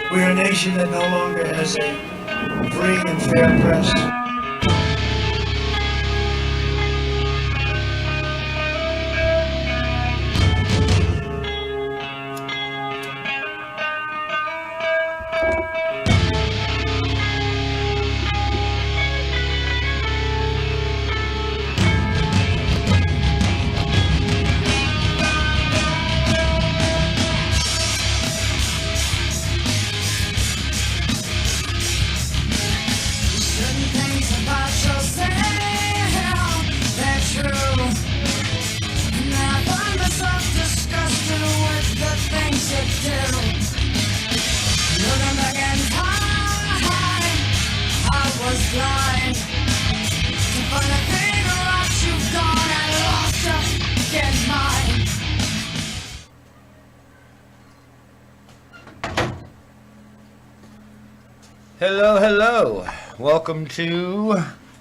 We're a nation that no longer has a free and fair press. Hello, hello. Welcome to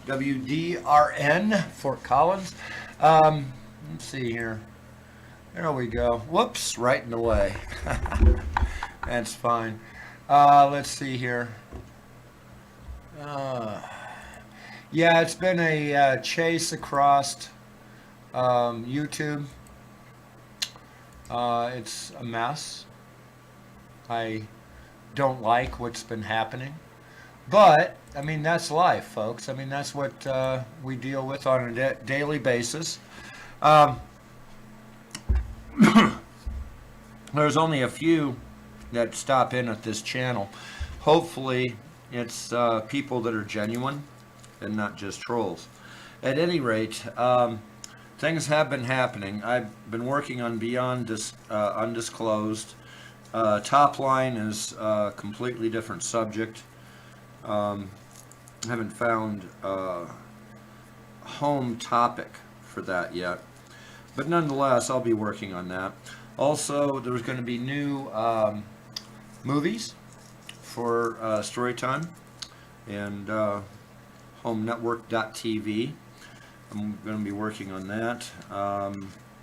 WDRN, Fort Collins. Let's see here. There we go. Whoops, right in the way. That's fine. Let's see here. Yeah, it's been a chase across YouTube. It's a mess. I don't like what's been happening. But, I mean, that's life, folks. I mean, that's what we deal with on a daily basis. There's only a few that stop in at this channel. Hopefully, it's people that are genuine and not just trolls. At any rate, things have been happening. I've been working on Beyond Undisclosed. Top line is a completely different subject. Haven't found a home topic for that yet, but nonetheless I'll be working on that. Also, there's going to be new movies for Storytime and HomeNetwork.tv. I'm going to be working on that.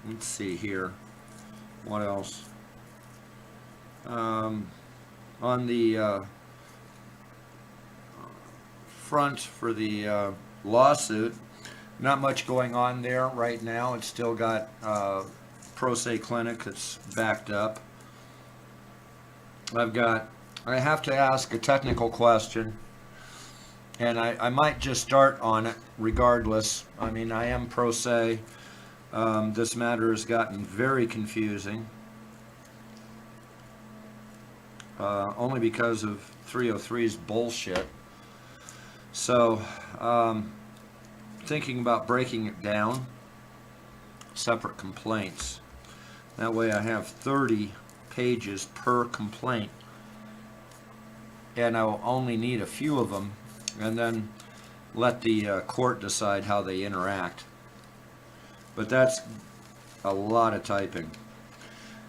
Let's see here, what else? On the front for the lawsuit, not much going on there right now. It's still got Pro Se Clinic that's backed up. I have to ask a technical question, and I might just start on it regardless. I mean, I am Pro Se. This matter has gotten very confusing. Only because of 303's bullshit. So, thinking about breaking it down, separate complaints. That way I have 30 pages per complaint, and I'll only need a few of them, and then let the court decide how they interact. But that's a lot of typing,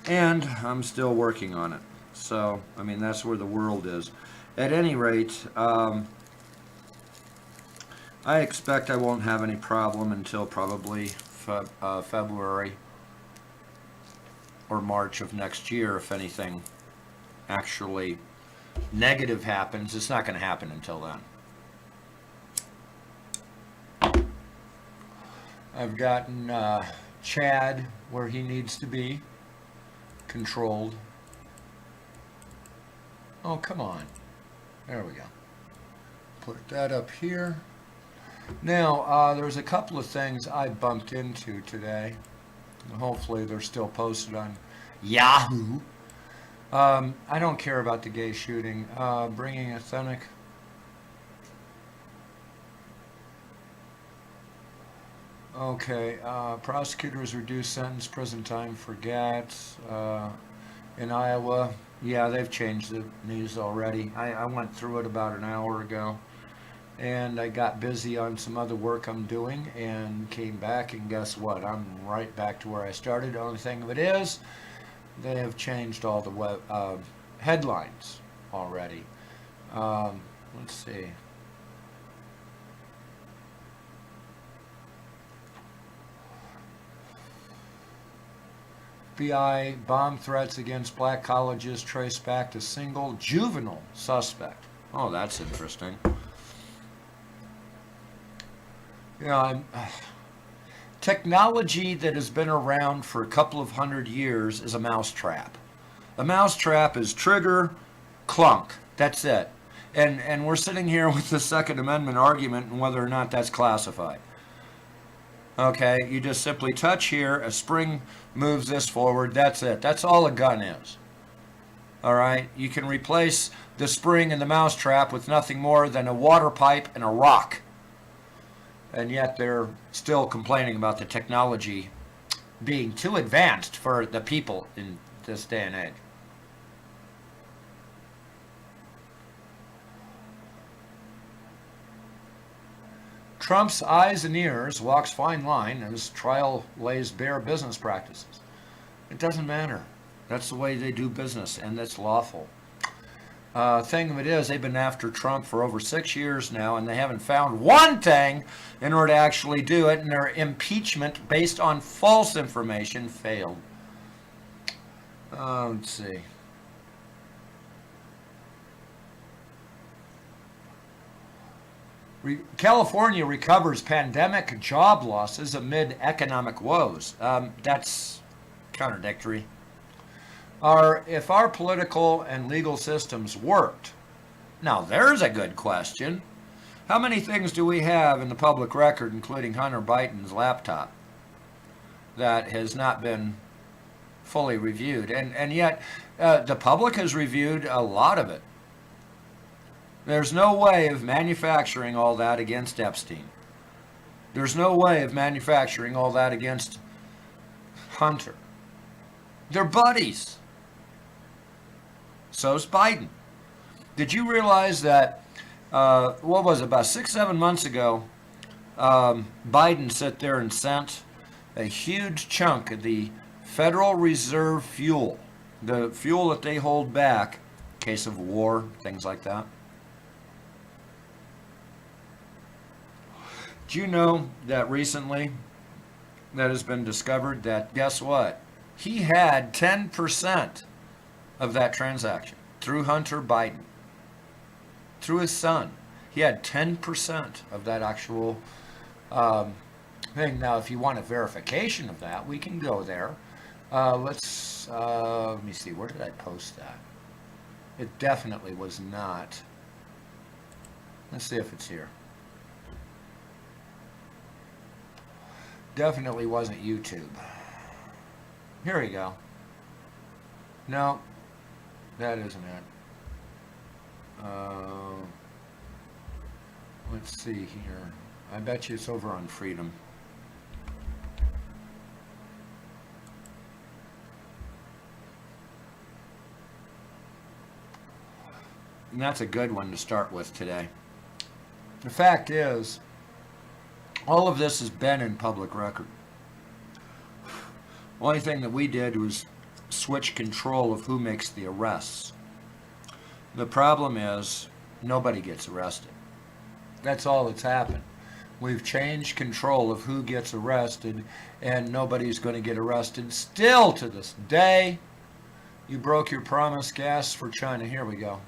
and I'm still working on it. So, I mean, that's where the world is. At any rate, I expect I won't have any problem until probably February or March of next year, if anything actually negative happens. It's not going to happen until then. I've gotten Chad where he needs to be, controlled. Oh, come on. There we go. Put that up here. Now, there's a couple of things I bumped into today. Hopefully they're still posted on Yahoo. I don't care about the gay shooting. Bringing authentic. Okay, prosecutors reduced sentence, prison time for GATS. In Iowa, yeah, they've changed the news already. I went through it about an hour ago. And I got busy on some other work I'm doing and came back, and guess what? I'm right back to where I started. The only thing of it is, they have changed all the web, headlines already. Let's see. FBI bomb threats against black colleges traced back to single juvenile suspect. Oh, that's interesting. You know, technology that has been around for a couple of hundred years is a mousetrap. A mousetrap is trigger, clunk. That's it. And we're sitting here with the Second Amendment argument and whether or not that's classified. Okay, you just simply touch here, a spring moves this forward, that's it. That's all a gun is. All right, you can replace the spring and the mousetrap with nothing more than a water pipe and a rock. And yet they're still complaining about the technology being too advanced for the people in this day and age. Trump's eyes and ears walks fine line as trial lays bare business practices. It doesn't matter. That's the way they do business, and that's lawful. Thing of it is, they've been after Trump for over 6 years now, and they haven't found one thing in order to actually do it, and their impeachment based on false information failed. Let's see. California recovers pandemic job losses amid economic woes. That's contradictory. If our political and legal systems worked, now there's a good question. How many things do we have in the public record, including Hunter Biden's laptop, that has not been fully reviewed? And yet, the public has reviewed a lot of it. There's no way of manufacturing all that against Epstein. There's no way of manufacturing all that against Hunter. They're buddies. So's Biden. Did you realize that, what was it, about 6-7 months ago, Biden sat there and sent a huge chunk of the Federal Reserve fuel, the fuel that they hold back in case of war, things like that. Do you know that recently that has been discovered that, guess what? He had 10% of that transaction through Hunter Biden, through his son. He had 10% of that actual thing. Now, if you want a verification of that, we can go there. Let me see, where did I post that? It definitely was not. Let's see if it's here. Definitely wasn't YouTube. Here we go. No, that isn't it. Let's see here. I bet you it's over on Freedom. And that's a good one to start with today. The fact is, all of this has been in public record. The only thing that we did was switch control of who makes the arrests. The problem is nobody gets arrested. That's all that's happened. We've changed control of who gets arrested, and nobody's going to get arrested. Still to this day, you broke your promise, gas for China. Here we go.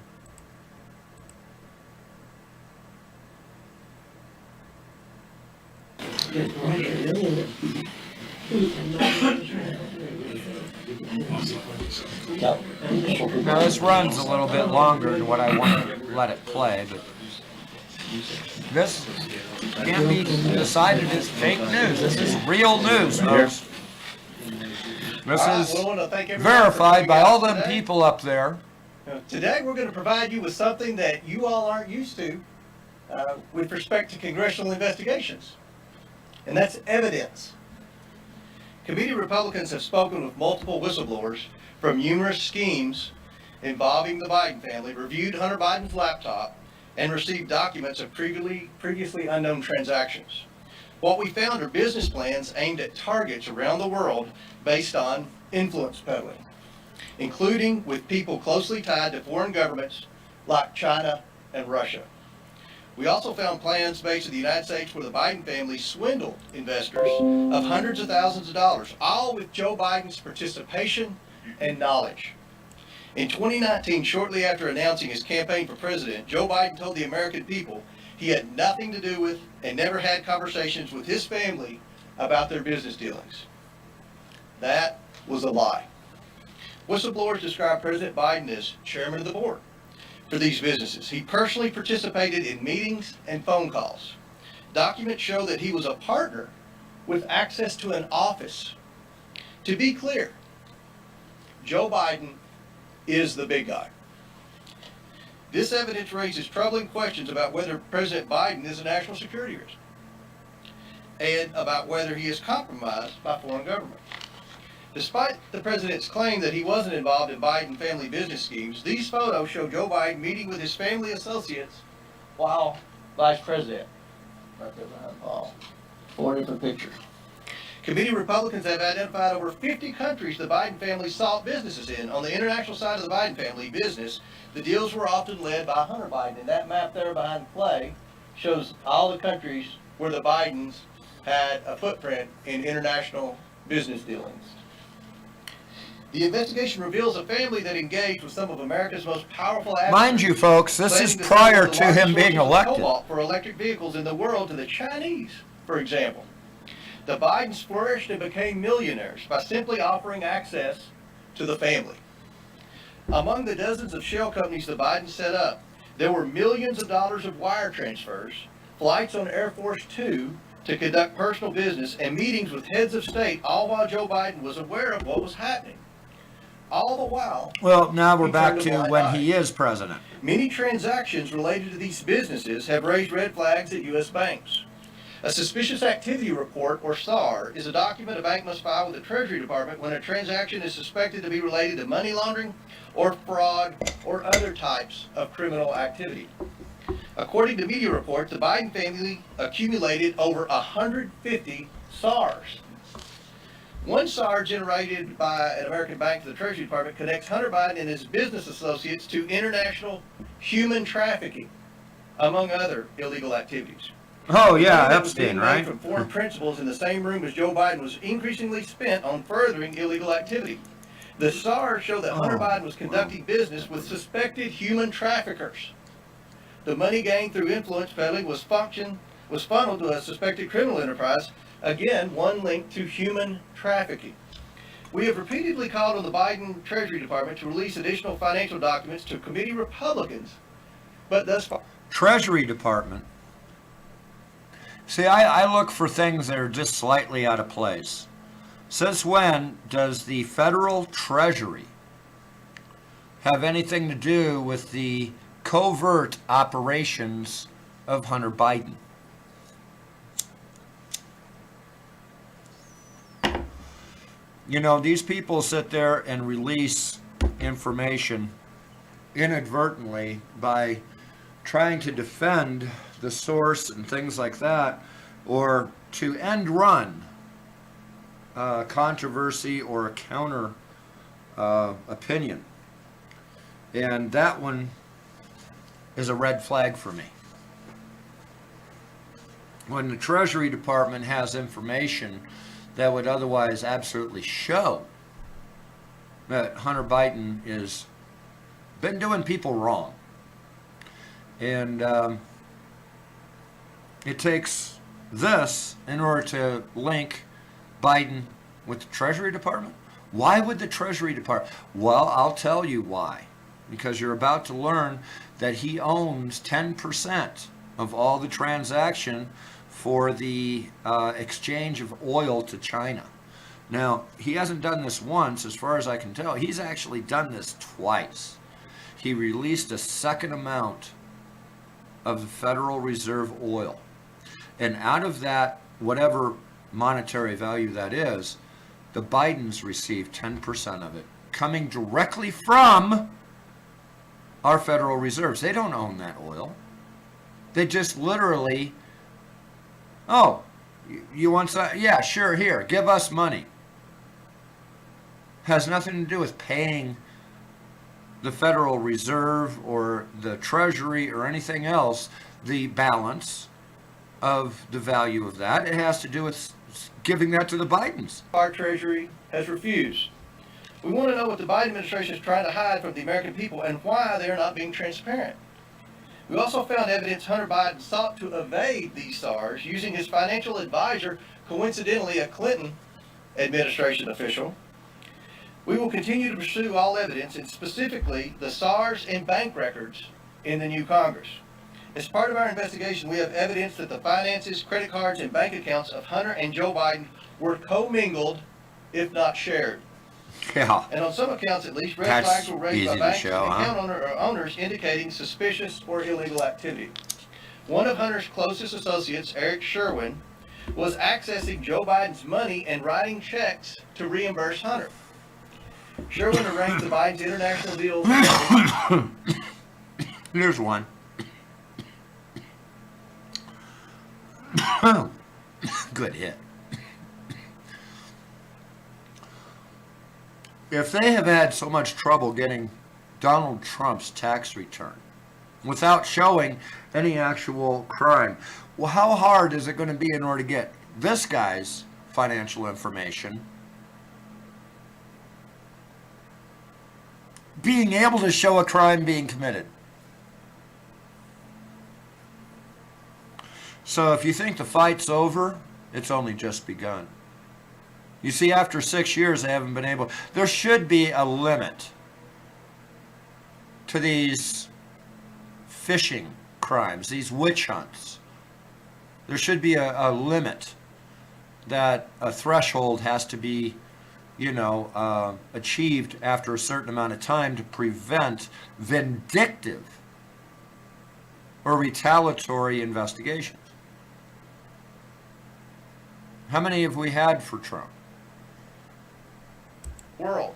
Now this runs a little bit longer than what I want to let it play, but this can't be decided as fake news. This is real news, folks. This is verified by all them people up there. Today we're going to provide you with something that you all aren't used to with respect to congressional investigations, and that's evidence. Committee Republicans have spoken with multiple whistleblowers from numerous schemes involving the Biden family, reviewed Hunter Biden's laptop, and received documents of previously unknown transactions. What we found are business plans aimed at targets around the world based on influence peddling, including with people closely tied to foreign governments like China and Russia. We also found plans based in the United States where the Biden family swindled investors of hundreds of thousands of dollars, all with Joe Biden's participation and knowledge. In 2019, shortly after announcing his campaign for president, Joe Biden told the American people he had nothing to do with and never had conversations with his family about their business dealings. That was a lie. Whistleblowers described President Biden as chairman of the board for these businesses. He personally participated in meetings and phone calls. Documents show that he was a partner with access to an office. To be clear, Joe Biden is the big guy. This evidence raises troubling questions about whether President Biden is a national security risk and about whether he is compromised by foreign governments. Despite the president's claim that he wasn't involved in Biden family business schemes, these photos show Joe Biden meeting with his family associates while vice president. Right there behind Paul. 4 different pictures. Committee Republicans have identified over 50 countries the Biden family sought businesses in. On the international side of the Biden family business, the deals were often led by Hunter Biden. And that map there behind Clay shows all the countries where the Bidens had a footprint in international business dealings. The investigation reveals a family that engaged with some of America's most powerful actors. Mind you, folks, this is prior to him being elected. For electric vehicles in the world to the Chinese, for example. The Bidens flourished and became millionaires by simply offering access to the family. Among the dozens of shell companies the Bidens set up, there were millions of dollars of wire transfers, flights on Air Force Two to conduct personal business, and meetings with heads of state, all while Joe Biden was aware of what was happening. All the while, well, now we're back to when he is president. Many transactions related to these businesses have raised red flags at U.S. banks. A suspicious activity report, or SAR, is a document a bank must file with the Treasury Department when a transaction is suspected to be related to money laundering or fraud or other types of criminal activity. According to media reports, the Biden family accumulated over 150 SARs. One SAR generated by an American bank to the Treasury Department connects Hunter Biden and his business associates to international human trafficking, among other illegal activities. Oh, yeah, Epstein, right? From foreign principals in the same room as Joe Biden was increasingly spent on furthering illegal activity. The SARs show that Hunter Biden was conducting business with suspected human traffickers. The money gained through influence peddling was funneled to a suspected criminal enterprise. Again, one linked to human trafficking. We have repeatedly called on the Biden Treasury Department to release additional financial documents to committee Republicans, but thus far. Treasury Department. See, I look for things that are just slightly out of place. Since when does the federal Treasury have anything to do with the covert operations of Hunter Biden? You know, these people sit there and release information inadvertently by trying to defend the source and things like that, or to end run controversy or a counter opinion. And that one is a red flag for me. When the Treasury Department has information that would otherwise absolutely show that Hunter Biden is been doing people wrong. And it takes this in order to link Biden with the Treasury Department. Why would the Treasury Department? Well, I'll tell you why. Because you're about to learn that he owns 10% of all the transaction for the exchange of oil to China. Now, he hasn't done this once, as far as I can tell. He's actually done this twice. He released a second amount of the Federal Reserve oil. And out of that, whatever monetary value that is, the Bidens received 10% of it, coming directly from our Federal Reserves. They don't own that oil. They just literally, oh, you want some? Yeah, sure, here, give us money. Has nothing to do with paying the Federal Reserve or the Treasury or anything else. the balance of the value of that. It has to do with giving that to the Bidens. Our Treasury has refused. We want to know what the Biden administration is trying to hide from the American people and why they are not being transparent. We also found evidence Hunter Biden sought to evade these SARs using his financial advisor, coincidentally a Clinton administration official. We will continue to pursue all evidence, and specifically the SARs and bank records in the new Congress. As part of our investigation, we have evidence that the finances, credit cards, and bank accounts of Hunter and Joe Biden were commingled, if not shared. Yeah. And on some accounts at least, red That's flags were raised by easy to banks show, and huh? account owners indicating suspicious or illegal activity. One of Hunter's closest associates, Eric Sherwin, was accessing Joe Biden's money and writing checks to reimburse Hunter. Sherwin arranged the Biden's international deals. Here's one. Good hit. If they have had so much trouble getting Donald Trump's tax return without showing any actual crime, well, how hard is it going to be in order to get this guy's financial information, being able to show a crime being committed? So if you think the fight's over, it's only just begun. You see, after 6 years, they haven't been able. There should be a limit to these fishing crimes, these witch hunts. There should be a limit, that a threshold has to be, achieved after a certain amount of time to prevent vindictive or retaliatory investigations. How many have we had for Trump? World.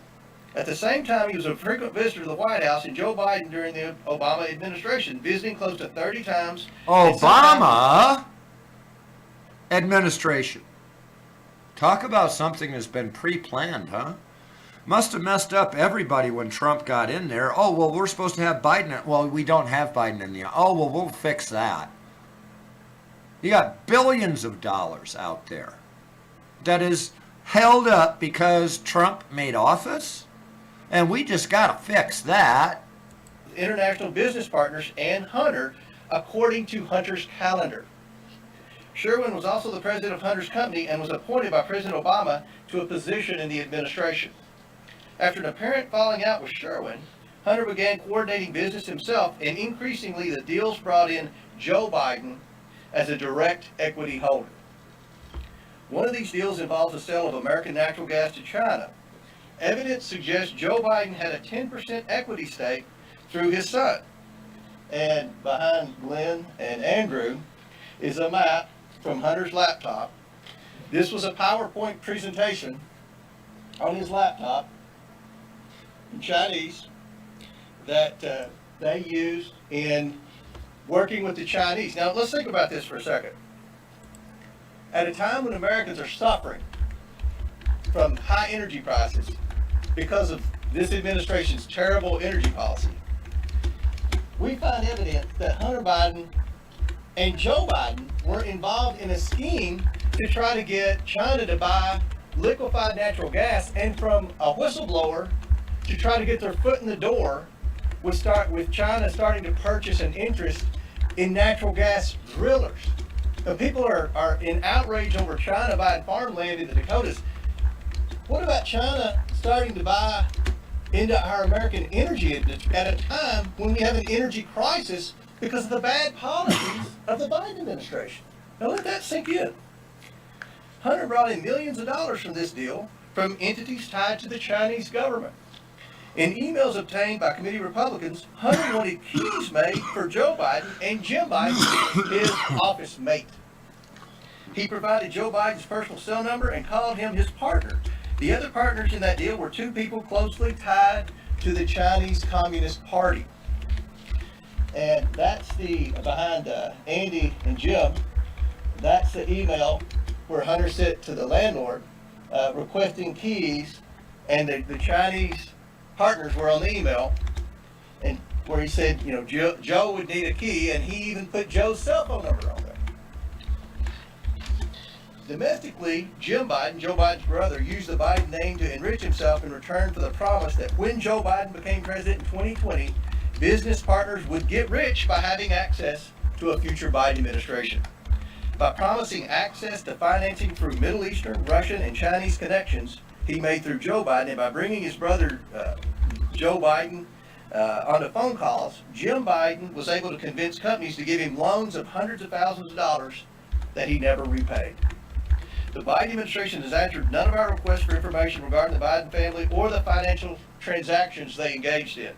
At the same time, he was a frequent visitor to the White House and Joe Biden during the Obama administration, visiting close to 30 times. Obama administration. Talk about something that's been pre-planned, huh? Must have messed up everybody when Trump got in there. Oh, well, we're supposed to have Biden. Well, we don't have Biden in the... Oh, well, we'll fix that. You got billions of dollars out there that is held up because Trump made office, and we just got to fix that. International business partners and Hunter, according to Hunter's calendar. Sherwin was also the president of Hunter's company and was appointed by President Obama to a position in the administration. After an apparent falling out with Sherwin, Hunter began coordinating business himself, and increasingly the deals brought in Joe Biden as a direct equity holder. One of these deals involves the sale of American natural gas to China. Evidence suggests Joe Biden had a 10% equity stake through his son. And behind Glenn and Andrew is a map from Hunter's laptop. This was a PowerPoint presentation on his laptop in Chinese that they used in working with the Chinese. Now let's think about this for a second. At a time when Americans are suffering from high energy prices because of this administration's terrible energy policy, we find evidence that Hunter Biden and Joe Biden were involved in a scheme to try to get China to buy liquefied natural gas, and from a whistleblower to try to get their foot in the door with China starting to purchase an interest in natural gas drillers. Now, people are in outrage over China buying farmland in the Dakotas. What about China starting to buy into our American energy at a time when we have an energy crisis because of the bad policies of the Biden administration? Now let that sink in. Hunter brought in millions of dollars from this deal from entities tied to the Chinese government. In emails obtained by committee Republicans, Hunter wanted keys made for Joe Biden and Jim Biden, his office mate. He provided Joe Biden's personal cell number and called him his partner. The other partners in that deal were two people closely tied to the Chinese Communist Party. And that's the, behind Andy and Jim, that's the email where Hunter sent to the landlord requesting keys, and the Chinese partners were on the email. And where he said, you know, Joe would need a key, and he even put Joe's cell phone number on there. Domestically, Jim Biden, Joe Biden's brother, used the Biden name to enrich himself in return for the promise that when Joe Biden became president in 2020, business partners would get rich by having access to a future Biden administration. By promising access to financing through Middle Eastern, Russian, and Chinese connections he made through Joe Biden, and by bringing his brother Joe Biden onto phone calls, Jim Biden was able to convince companies to give him loans of hundreds of thousands of dollars that he never repaid. The Biden administration has answered none of our requests for information regarding the Biden family or the financial transactions they engaged in.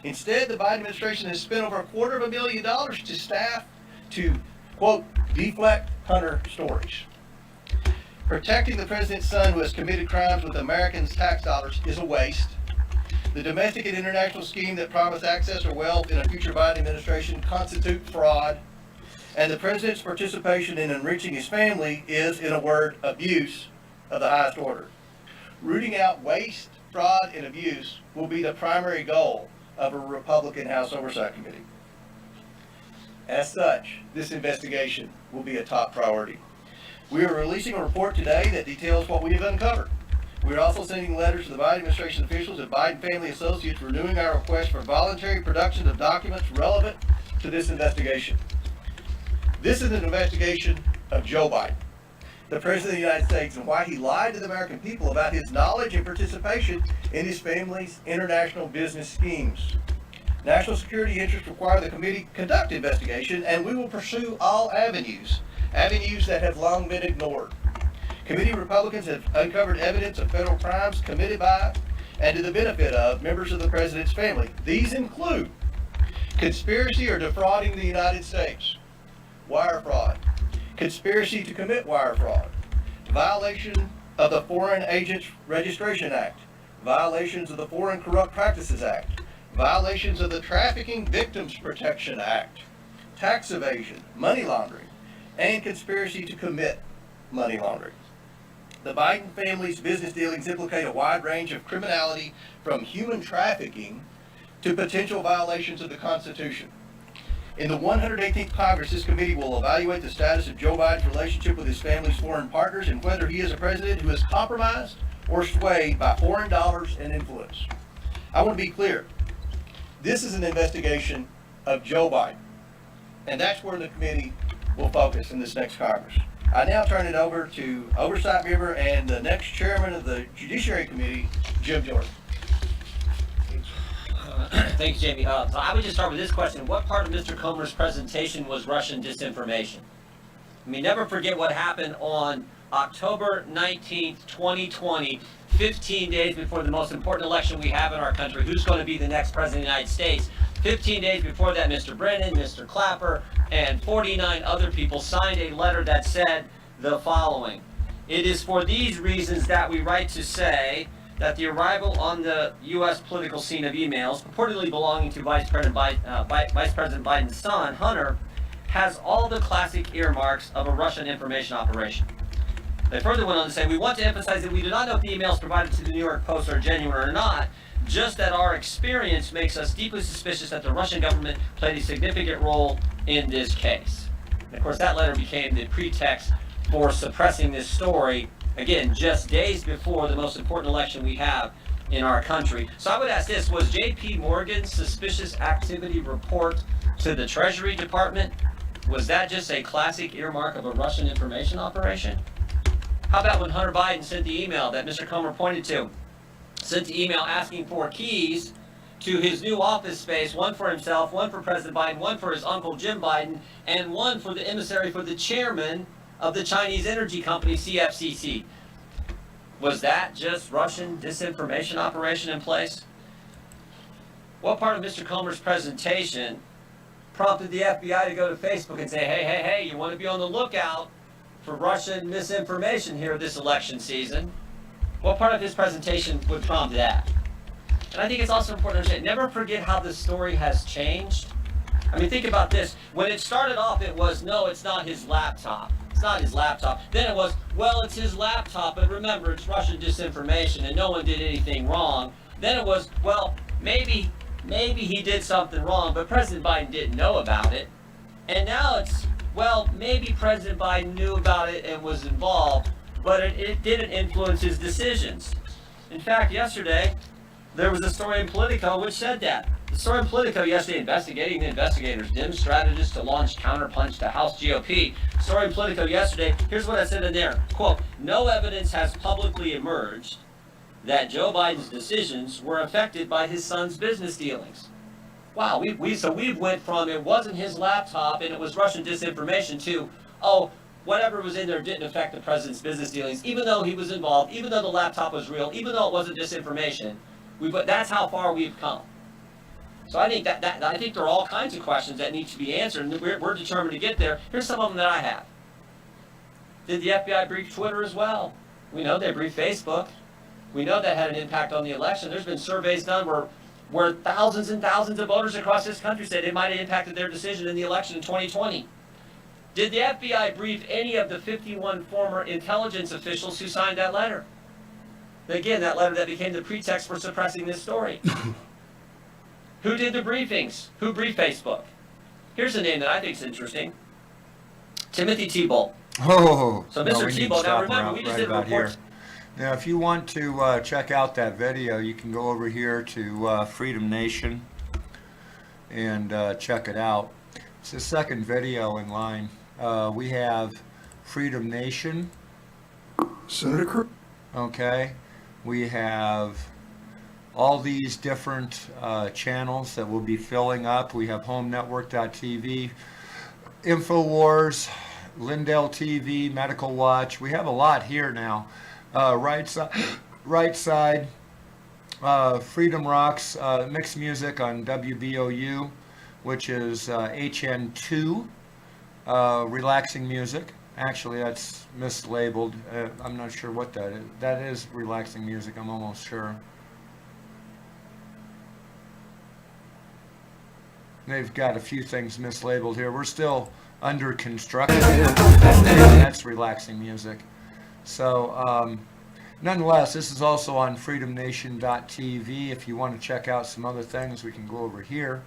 Instead, the Biden administration has spent over $250,000 to staff to, quote, deflect Hunter stories. Protecting the president's son who has committed crimes with Americans' tax dollars is a waste. The domestic and international scheme that promised access or wealth in a future Biden administration constitute fraud. And the president's participation in enriching his family is, in a word, abuse of the highest order. Rooting out waste, fraud, and abuse will be the primary goal of a Republican House Oversight Committee. As such, this investigation will be a top priority. We are releasing a report today that details what we have uncovered. We are also sending letters to the Biden administration officials and Biden family associates renewing our request for voluntary production of documents relevant to this investigation. This is an investigation of Joe Biden, the President of the United States, and why he lied to the American people about his knowledge and participation in his family's international business schemes. National security interests require the committee conduct investigation, and we will pursue all avenues that have long been ignored. Committee Republicans have uncovered evidence of federal crimes committed by and to the benefit of members of the President's family. These include conspiracy or defrauding the United States, wire fraud, conspiracy to commit wire fraud, violation of the Foreign Agents Registration Act, violations of the Foreign Corrupt Practices Act, violations of the Trafficking Victims Protection Act, tax evasion, money laundering, and conspiracy to commit money laundering. The Biden family's business dealings implicate a wide range of criminality, from human trafficking to potential violations of the Constitution. In the 118th Congress, this committee will evaluate the status of Joe Biden's relationship with his family's foreign partners and whether he is a president who is compromised or swayed by foreign dollars and influence. I want to be clear. This is an investigation of Joe Biden, and that's where the committee will focus in this next Congress. I now turn it over to Oversight Member and the next chairman of the Judiciary Committee, Jim Jordan. Thanks, Jamie. So I would just start with this question. What part of Mr. Comer's presentation was Russian disinformation? I mean, never forget what happened on October 19th, 2020, 15 days before the most important election we have in our country. Who's going to be the next president of the United States? 15 days before that, Mr. Brennan, Mr. Clapper, and 49 other people signed a letter that said the following. It is for these reasons that we write to say that the arrival on the U.S. political scene of emails purportedly belonging to Vice President Biden's son, Hunter, has all the classic earmarks of a Russian information operation. They further went on to say, we want to emphasize that we do not know if the emails provided to the New York Post are genuine or not, just that our experience makes us deeply suspicious that the Russian government played a significant role in this case. And of course, that letter became the pretext for suppressing this story, again, just days before the most important election we have in our country. So I would ask this, was J.P. Morgan's suspicious activity report to the Treasury Department, was that just a classic earmark of a Russian information operation? How about when Hunter Biden sent the email that Mr. Comer pointed to? Sent the email asking for keys to his new office space, one for himself, one for President Biden, one for his uncle Jim Biden, and one for the emissary for the chairman of the Chinese energy company CFCC. Was that just Russian disinformation operation in place? What part of Mr. Comer's presentation prompted the FBI to go to Facebook and say, hey, you want to be on the lookout for Russian misinformation here this election season? What part of his presentation would prompt that? And I think it's also important to understand, never forget how this story has changed. I mean, think about this. When it started off, it was, no, it's not his laptop. It's not his laptop. Then it was, well, it's his laptop, but remember, it's Russian disinformation and no one did anything wrong. Then it was, well, maybe maybe he did something wrong, but President Biden didn't know about it. And now it's, well, maybe President Biden knew about it and was involved, but it didn't influence his decisions. In fact, yesterday, there was a story in Politico which said that. The story in Politico yesterday, investigating the investigators, dim strategists to launch counterpunch to House GOP. Story in Politico yesterday, here's what I said in there. Quote, no evidence has publicly emerged that Joe Biden's decisions were affected by his son's business dealings. Wow, we've went from it wasn't his laptop and it was Russian disinformation to, oh, whatever was in there didn't affect the president's business dealings, even though he was involved, even though the laptop was real, even though it wasn't disinformation. That's how far we've come. So I think I think there are all kinds of questions that need to be answered, and we're determined to get there. Here's some of them that I have. Did the FBI brief Twitter as well? We know they briefed Facebook. We know that had an impact on the election. There's been surveys done where thousands and thousands of voters across this country said it might have impacted their decision in the election in 2020. Did the FBI brief any of the 51 former intelligence officials who signed that letter? Again, that letter that became the pretext for suppressing this story. Who did the briefings? Who briefed Facebook? Here's a name that I think is interesting. Timothy Tebow. Oh, So no, Mr. we need to Tebow, now stop remember, we just right did a about report. here. Now, if you want to check out that video, you can go over here to Freedom Nation and check it out. It's the second video in line. We have Freedom Nation. Senator Cruz. Okay. We have all these different channels that we'll be filling up. We have HomeNetwork.tv, InfoWars, Lindell TV, Medical Watch. We have a lot here now. Right side, Freedom Rocks, mixed music on WBOU, which is HN2, relaxing music. Actually, that's mislabeled. I'm not sure what that is. That is relaxing music, I'm almost sure. They've got a few things mislabeled here. We're still under construction. That's relaxing music. So, nonetheless, this is also on freedomnation.tv. If you want to check out some other things, we can go over here.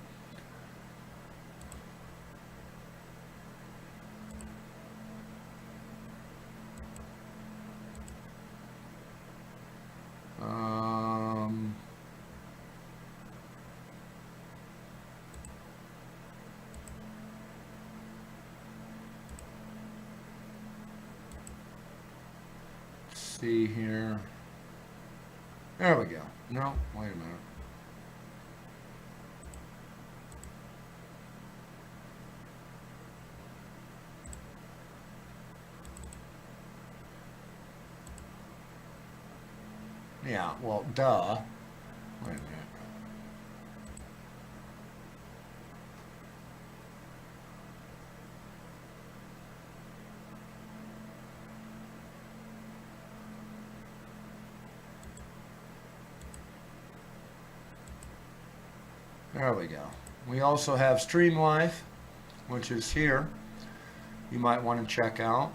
See here. There we go. No, wait a minute. Yeah, well, duh. Wait a minute. There we go. We also have Stream Life, which is here. You might want to check out.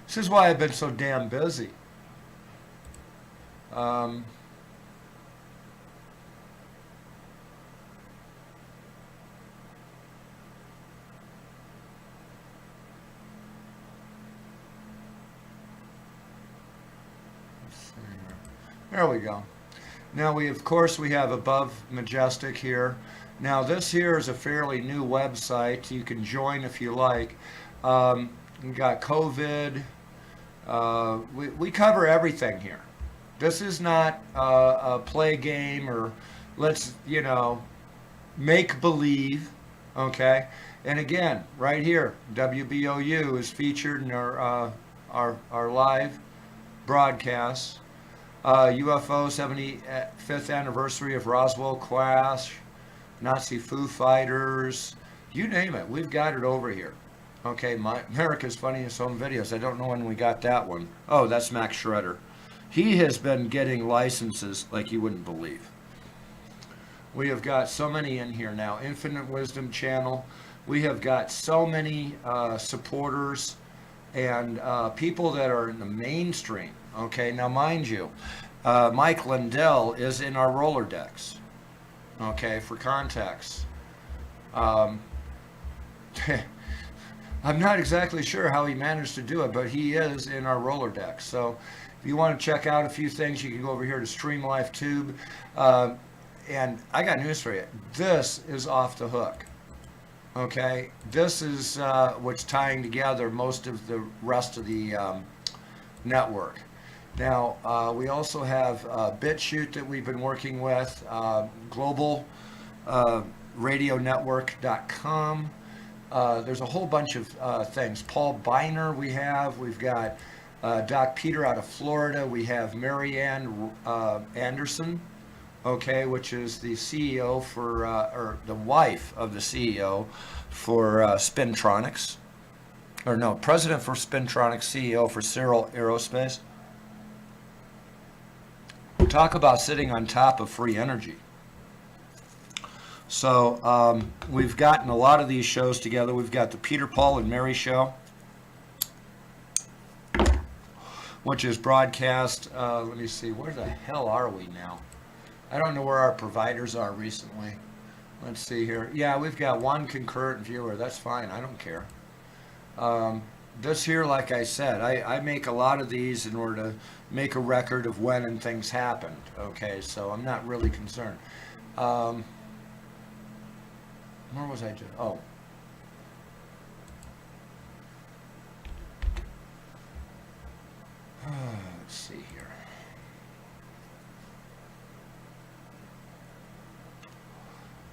This is why I've been so damn busy. Let's see here. There we go. Now we have Above Majestic here. Now this here is a fairly new website. You can join if you like. We got COVID. We cover everything here. This is not a play game or let's, make believe, okay? And again, right here, WBOU is featured in our live broadcasts. UFO 75th anniversary of Roswell crash, Nazi Foo Fighters, you name it, we've got it over here. Okay, America's Funniest Home Videos. I don't know when we got that one. Oh, that's Max Schroeder. He has been getting licenses like you wouldn't believe. We have got so many in here now. Infinite Wisdom Channel. We have got so many supporters and people that are in the mainstream. Okay, now mind you, Mike Lindell is in our Rolodex. Okay, for context. Um, I'm not exactly sure how he managed to do it, but he is in our Rolodex. So if you want to check out a few things, you can go over here to Stream Live Tube. And I got news for you. This is off the hook. Okay, this is what's tying together most of the rest of the network. Now, we also have BitChute that we've been working with, global radionetwork.com. There's a whole bunch of things. Paul Biner we've got Doc Peter out of Florida, we have Marianne Anderson, okay, which is the CEO for, or the wife of the CEO for Spintronics, or no, president for Spintronics, CEO for Cyril Aerospace. Talk about sitting on top of free energy. So we've gotten a lot of these shows together. We've got the Peter, Paul, and Mary show, which is broadcast, let me see, where the hell are we now? I don't know where our providers are recently. Let's see here. Yeah, we've got one concurrent viewer. That's fine. I don't care. This here, like I said, I make a lot of these in order to make a record of when and things happened. Okay, so I'm not really concerned. Where was I just? Oh. Let's see here.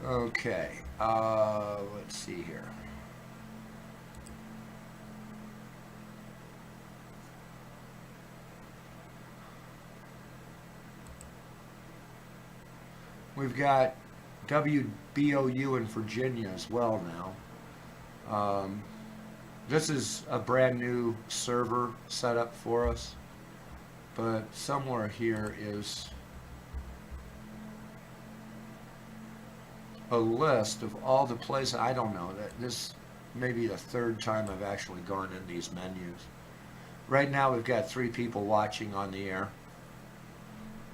Okay, let's see here. We've got WBOU in Virginia as well now. This is a brand new server set up for us, but somewhere here is a list of all the places. I don't know, that this may be the third time I've actually gone in these menus. Right now we've got 3 people watching on the air.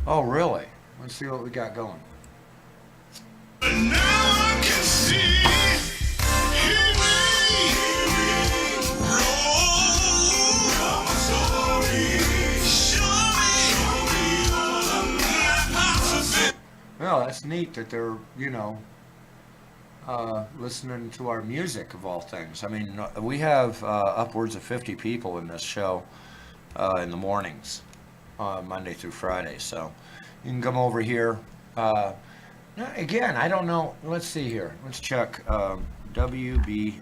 Oh really? Let's see what we got going. Now I can see he roll my story. Show me all I'm. Well, that's neat that they're, you know, listening to our music of all things. I mean, we have upwards of 50 people in this show in the mornings, Monday through Friday. So you can come over here. Again, I don't know. Let's see here. Let's check WBOU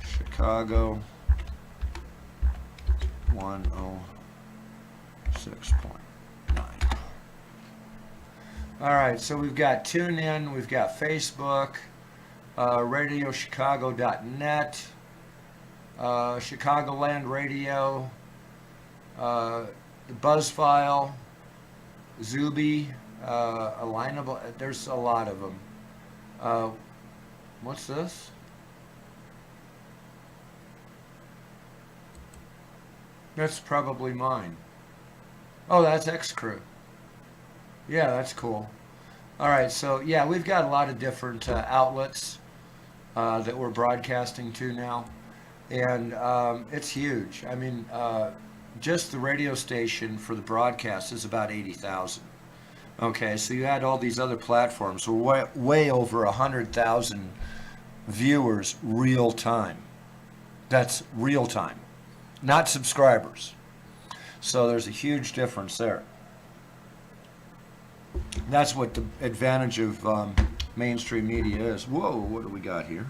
Chicago 106.9. All right, so we've got TuneIn, we've got Facebook, RadioChicago.net, Chicagoland Radio, the Buzzfile, Zuby, Alignable. There's a lot of them. What's this? That's probably mine. Oh, that's X-Crew. Yeah, that's cool. All right, so yeah, we've got a lot of different outlets that we're broadcasting to now, and it's huge. I mean, just the radio station for the broadcast is about 80,000. Okay, so you add all these other platforms, we're way over 100,000 viewers real time. That's real time, not subscribers. So there's a huge difference there. That's what the advantage of mainstream media is. Whoa, what do we got here?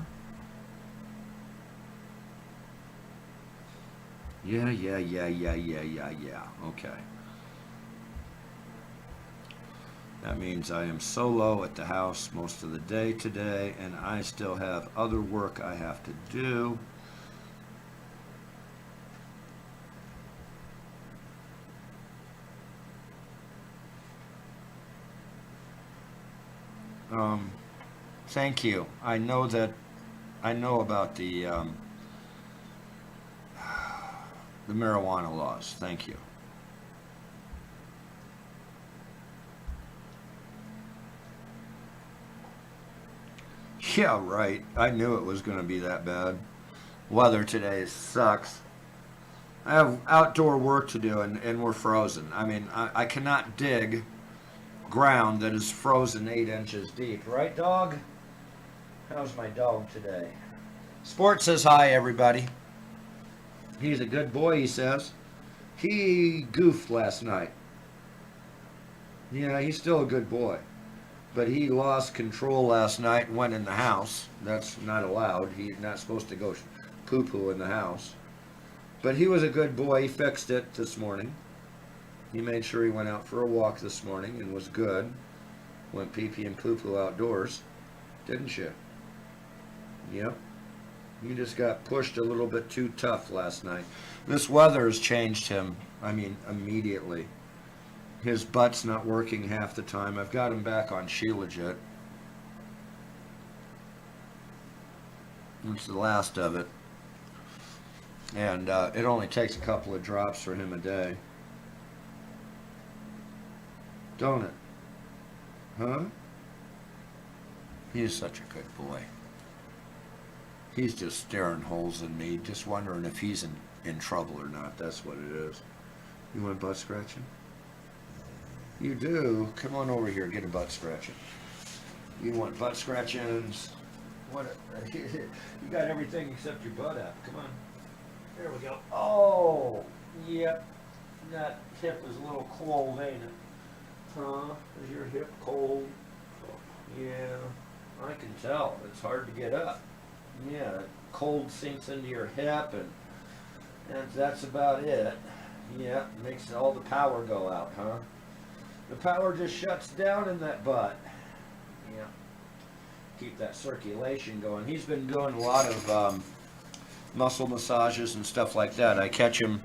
Yeah. Okay. That means I am solo at the house most of the day today, and I still have other work I have to do. Thank you. I know about the marijuana laws. Thank you. Yeah, right. I knew it was going to be that bad. Weather today sucks. I have outdoor work to do, and we're frozen. I mean, I cannot dig ground that is frozen 8 inches deep. Right, dog? How's my dog today? Sport says hi, everybody. He's a good boy, he says. He goofed last night. Yeah, he's still a good boy. But he lost control last night and went in the house. That's not allowed. He's not supposed to go poo-poo in the house. But he was a good boy. He fixed it this morning. He made sure he went out for a walk this morning and was good. Went pee-pee and poo-poo outdoors. Didn't you? Yep. You just got pushed a little bit too tough last night. This weather has changed him, I mean, immediately. His butt's not working half the time. I've got him back on Shilajit. It's the last of it. And it only takes a couple of drops for him a day. Don't it? Huh? He's such a good boy. He's just staring holes in me, just wondering if he's in trouble or not. That's what it is. You want butt scratching? You do? Come on over here, get a butt scratching. You want butt scratchings? What? You got everything except your butt out. Come on. There we go. Oh, yep. That hip is a little cold, ain't it? Huh? Is your hip cold? Yeah, I can tell. It's hard to get up. Yeah, cold sinks into your hip, and that's about it. Yeah, makes all the power go out, huh? The power just shuts down in that butt. Yeah, keep that circulation going. He's been doing a lot of muscle massages and stuff like that. I catch him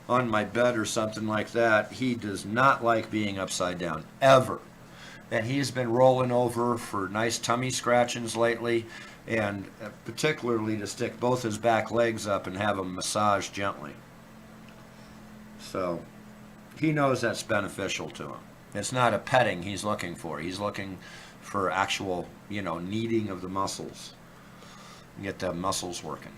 on my bed or something like that. He does not like being upside down, ever. And he's been rolling over for nice tummy scratchings lately, and particularly to stick both his back legs up and have him massaged gently. So he knows that's beneficial to him. It's not a petting he's looking for. He's looking for actual, kneading of the muscles. Get the muscles working.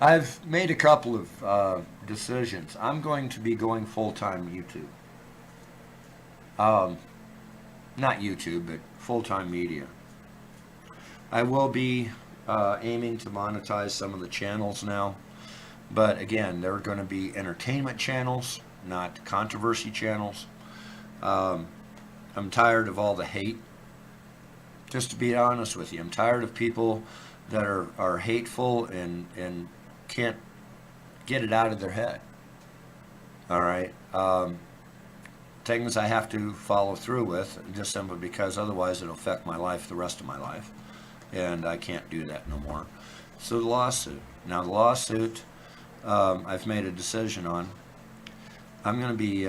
I've made a couple of decisions. I'm going to be going full-time YouTube. Not YouTube, but full-time media. I will be aiming to monetize some of the channels now. But again, they're going to be entertainment channels, not controversy channels. I'm tired of all the hate. Just to be honest with you, I'm tired of people that are hateful and can't get it out of their head. All right. Things I have to follow through with, just simply because otherwise it'll affect my life the rest of my life. And I can't do that no more. So the lawsuit. Now the lawsuit, I've made a decision on. I'm going to be,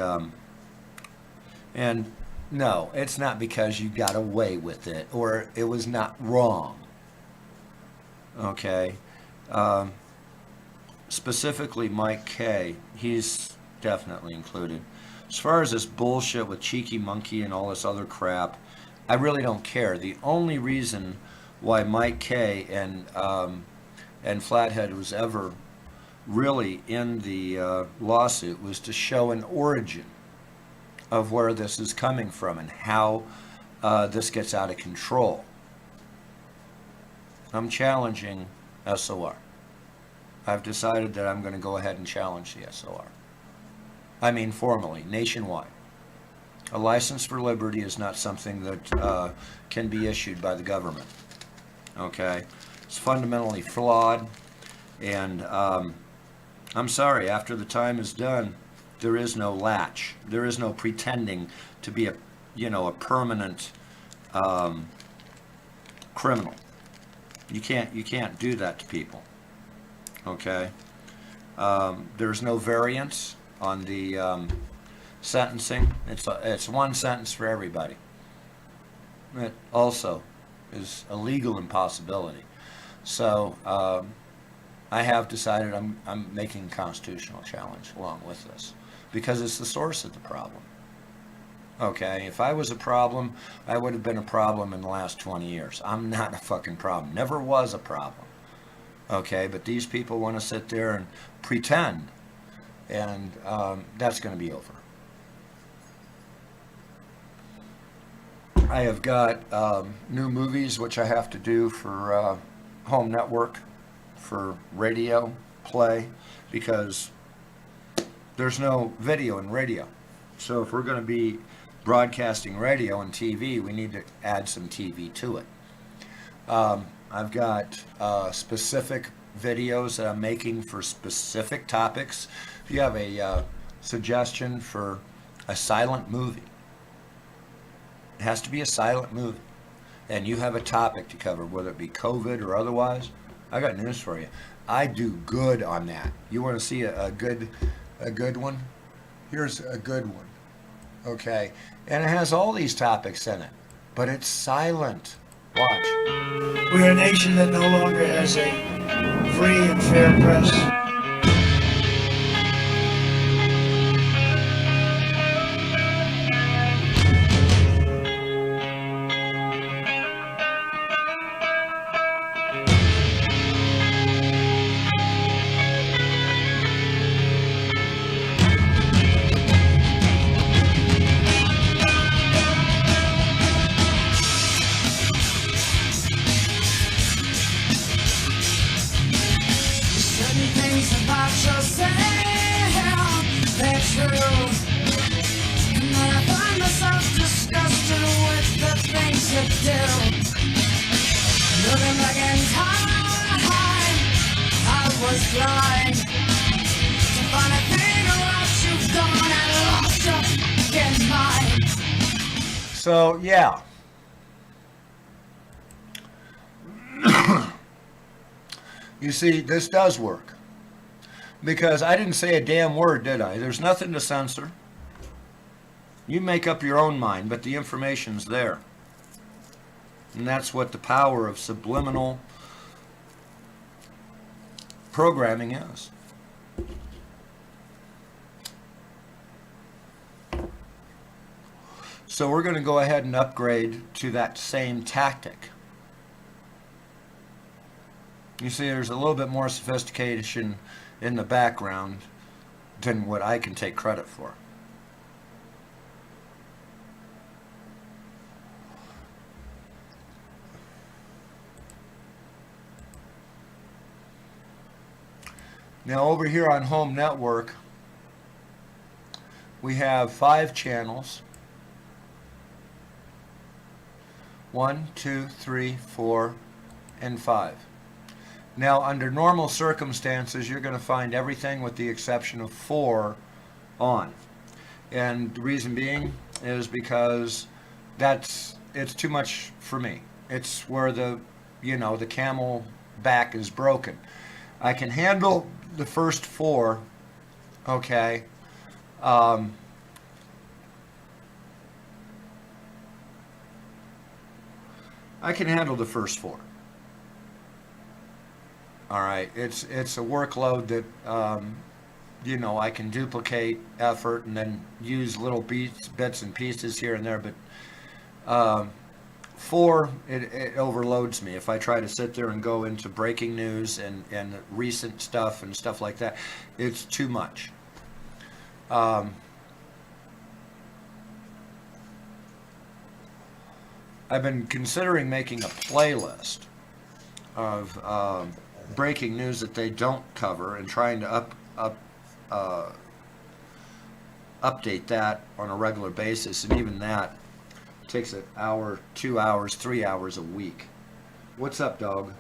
and no, it's not because you got away with it or it was not wrong. Okay. Specifically Mike K, he's definitely included. As far as this bullshit with Cheeky Monkey and all this other crap, I really don't care. The only reason why Mike K and Flathead was ever really in the lawsuit was to show an origin of where this is coming from and how this gets out of control. I'm challenging SOR. I've decided that I'm going to go ahead and challenge the SOR. I mean formally, nationwide. A license for liberty is not something that can be issued by the government. Okay? It's fundamentally flawed, and I'm sorry, after the time is done, there is no latch. There is no pretending to be a permanent criminal. You can't do that to people. Okay? There's no variance on the sentencing. It's one sentence for everybody. It also is a legal impossibility. So I have decided I'm making a constitutional challenge along with this because it's the source of the problem. Okay, if I was a problem, I would have been a problem in the last 20 years. I'm not a fucking problem. Never was a problem. Okay, but these people want to sit there and pretend, and that's going to be over. I have got new movies which I have to do for home network, for radio play, because there's no video in radio. So if we're going to be broadcasting radio and TV, we need to add some TV to it. I've got specific videos that I'm making for specific topics. If you have a suggestion for a silent movie, it has to be a silent movie, and you have a topic to cover, whether it be COVID or otherwise, I got news for you. I do good on that. You want to see a good one? Here's a good one. Okay, and it has all these topics in it, but it's silent. Watch. We are a nation that no longer has a free and fair press. Certain things about yourself, they're true. And then I find myself disgusted with the things you do. Looking back in time, I was blind to find a thing of what you've done and lost your fucking mind. So, yeah. You see, this does work. Because I didn't say a damn word, did I? There's nothing to censor. You make up your own mind, but the information's there. And that's what the power of subliminal programming is. So we're going to go ahead and upgrade to that same tactic. You see, there's a little bit more sophistication in the background than what I can take credit for. Now over here on Home Network, we have 5 channels. 1, 2, 3, 4, and 5. Now, under normal circumstances, you're going to find everything with the exception of 4 on. And the reason being is because it's too much for me. It's where the camel back is broken. I can handle the first 4, okay. I can handle the first 4. All right, it's a workload that I can duplicate effort and then use little bits and pieces here and there. But 4, it overloads me if I try to sit there and go into breaking news and recent stuff and stuff like that. It's too much. I've been considering making a playlist of breaking news that they don't cover and trying to update that on a regular basis, and even that takes an hour, 2 hours, 3 hours a week. What's up, dog?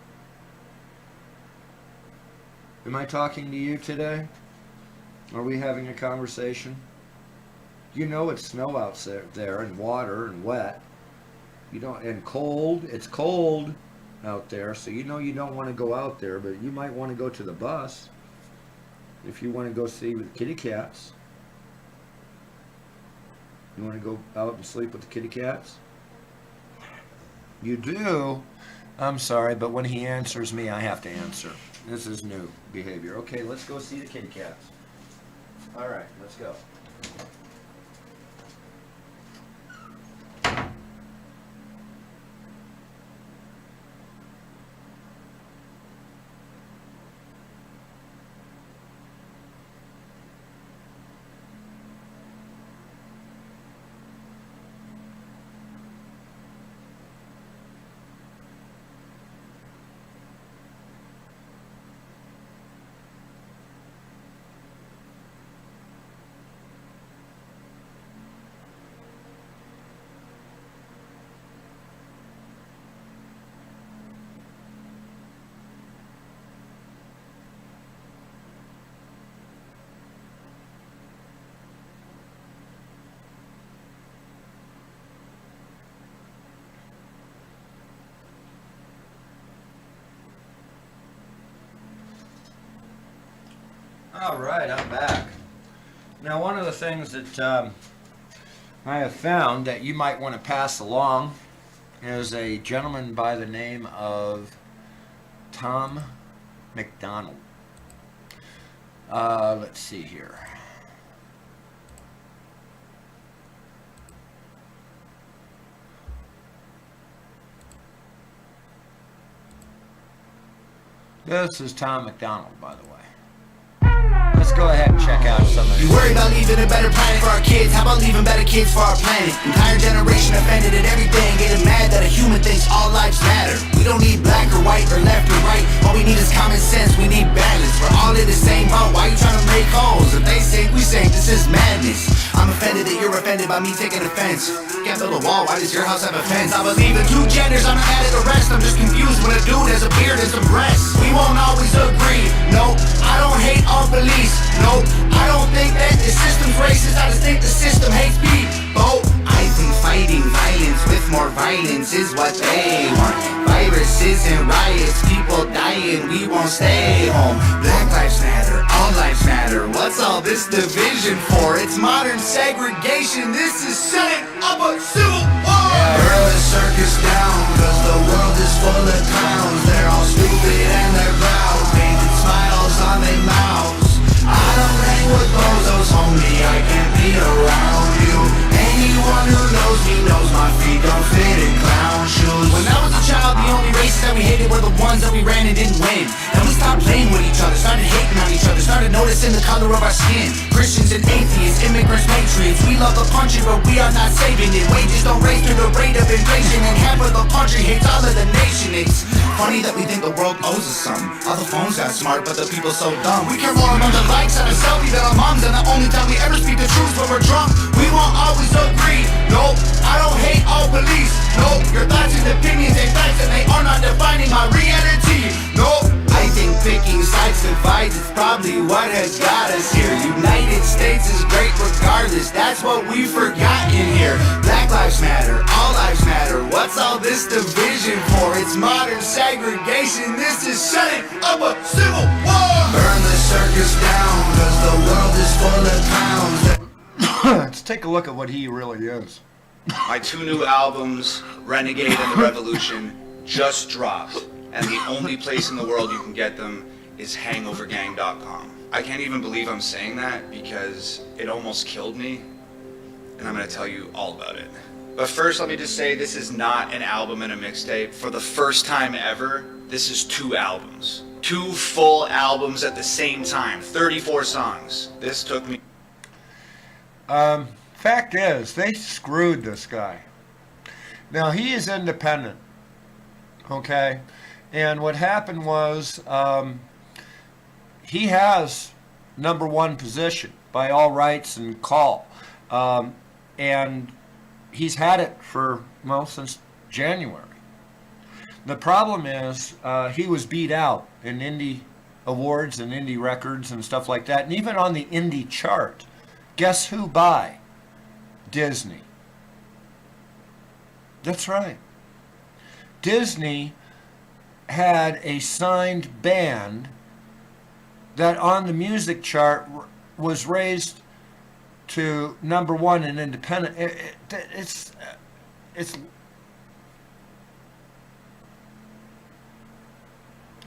Am I talking to you today? Are we having a conversation? You know it's snow out there and water and wet. And cold. It's cold out there, so you don't want to go out there, but you might want to go to the bus if you want to go see with the kitty cats. You want to go out and sleep with the kitty cats? You do? I'm sorry, but when he answers me, I have to answer. This is new behavior. Okay, let's go see the kitty cats. All right, let's go. All right, I'm back. Now, one of the things that I have found that you might want to pass along is a gentleman by the name of Tom McDonald. Let's see here. This is Tom McDonald, by the way. Let's go ahead and check out some of You these. worry about leaving a better planet for our kids. How about leaving better kids for our planet? Entire generation offended at everything, getting mad that a human thinks all lives matter. We don't need black or white or left or right. All we need is common sense. We need balance. We're all in the same boat. Why you trying to make holes? If they sink, we sink. This is madness. I'm offended that you're offended by me taking offense. Can't build a wall. Why does your house have a fence? I believe in two genders. I'm not mad at the rest. I'm just confused when a dude has a beard and some breasts. We won't always agree. No, I don't hate all police. No, I don't think that the system's racist. I just think the system hates people. I think fighting violence with more violence is what they want. Viruses and riots, people dying, we won't stay home. Black lives matter, all lives matter. What's all this division for? It's modern segregation. This is setting up a civil war. Burn the circus down, cause the world is full of clowns. They're all stupid and they're proud, painted smiles on their mouths. I don't hang with bozos, homie, I can't be around you. Anyone who knows me knows my feet don't fit in clown shoes. When I was a child, the only races that we hated were the ones that we ran and didn't win. Then we stopped playing with each other, started hating on each other, started noticing the color of our skin. Christians and atheists, immigrants, patriots, we love the country but we are not saving it. Wages don't raise to the rate of inflation, and half of the country hates all of the nation. It's funny that we think the world owes us something. All the phones got smart but the people so dumb. We care more about the likes on a selfie than our moms, and the only time we ever speak the truth when we're drunk. We won't always agree. No, I don't hate all police. No, your thoughts and opinions ain't facts, and they are not defining my reality. No, I think picking sides divides. It's probably what has got us here. United States is great regardless. That's what we forgot in here. Black lives matter, all lives matter. What's all this division for? It's modern segregation. This is setting up a civil war. Burn the circus down, cause the world is full of clowns. Let's take a look at what he really is. My two new albums, Renegade and The Revolution, just dropped. And the only place in the world you can get them is hangovergang.com. I can't even believe I'm saying that because it almost killed me. And I'm going to tell you all about it. But first, let me just say this is not an album and a mixtape. For the first time ever, this is two albums. Two full albums at the same time, 34 songs. This took me... Fact is, they screwed this guy. Now, he is independent, okay? And what happened was he has #1 position by all rights and call. And he's had it for, well, since January. The problem is he was beat out in indie awards and indie records and stuff like that. And even on the indie chart, guess who by? Disney. That's right. Disney had a signed band that on the music chart was raised to #1 in independent.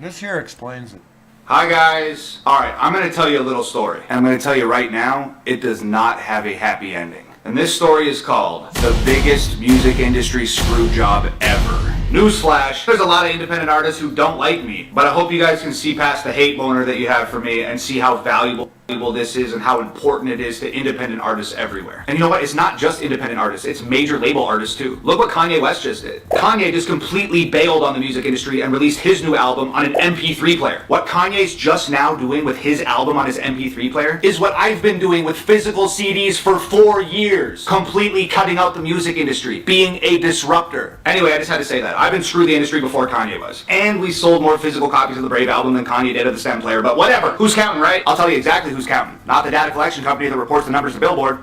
This here explains it. Hi guys. Alright, I'm going to tell you a little story. And I'm going to tell you right now, it does not have a happy ending. And this story is called The Biggest Music Industry Screw Job Ever. Newsflash, there's a lot of independent artists who don't like me, but I hope you guys can see past the hate boner that you have for me and see how valuable this is and how important it is to independent artists everywhere. And you know what? It's not just independent artists, it's major label artists too. Look what Kanye West just did. Kanye just completely bailed on the music industry and released his new album on an MP3 player. What Kanye's just now doing with his album on his MP3 player is what I've been doing with physical CDs for 4 years. Completely cutting out the music industry, being a disruptor. Anyway, I just had to say that. I've been screwed the industry before Kanye was. And we sold more physical copies of the Brave album than Kanye did of the STEM player, but whatever. Who's counting, right? I'll tell you exactly who's counting. Not the data collection company that reports the numbers to Billboard.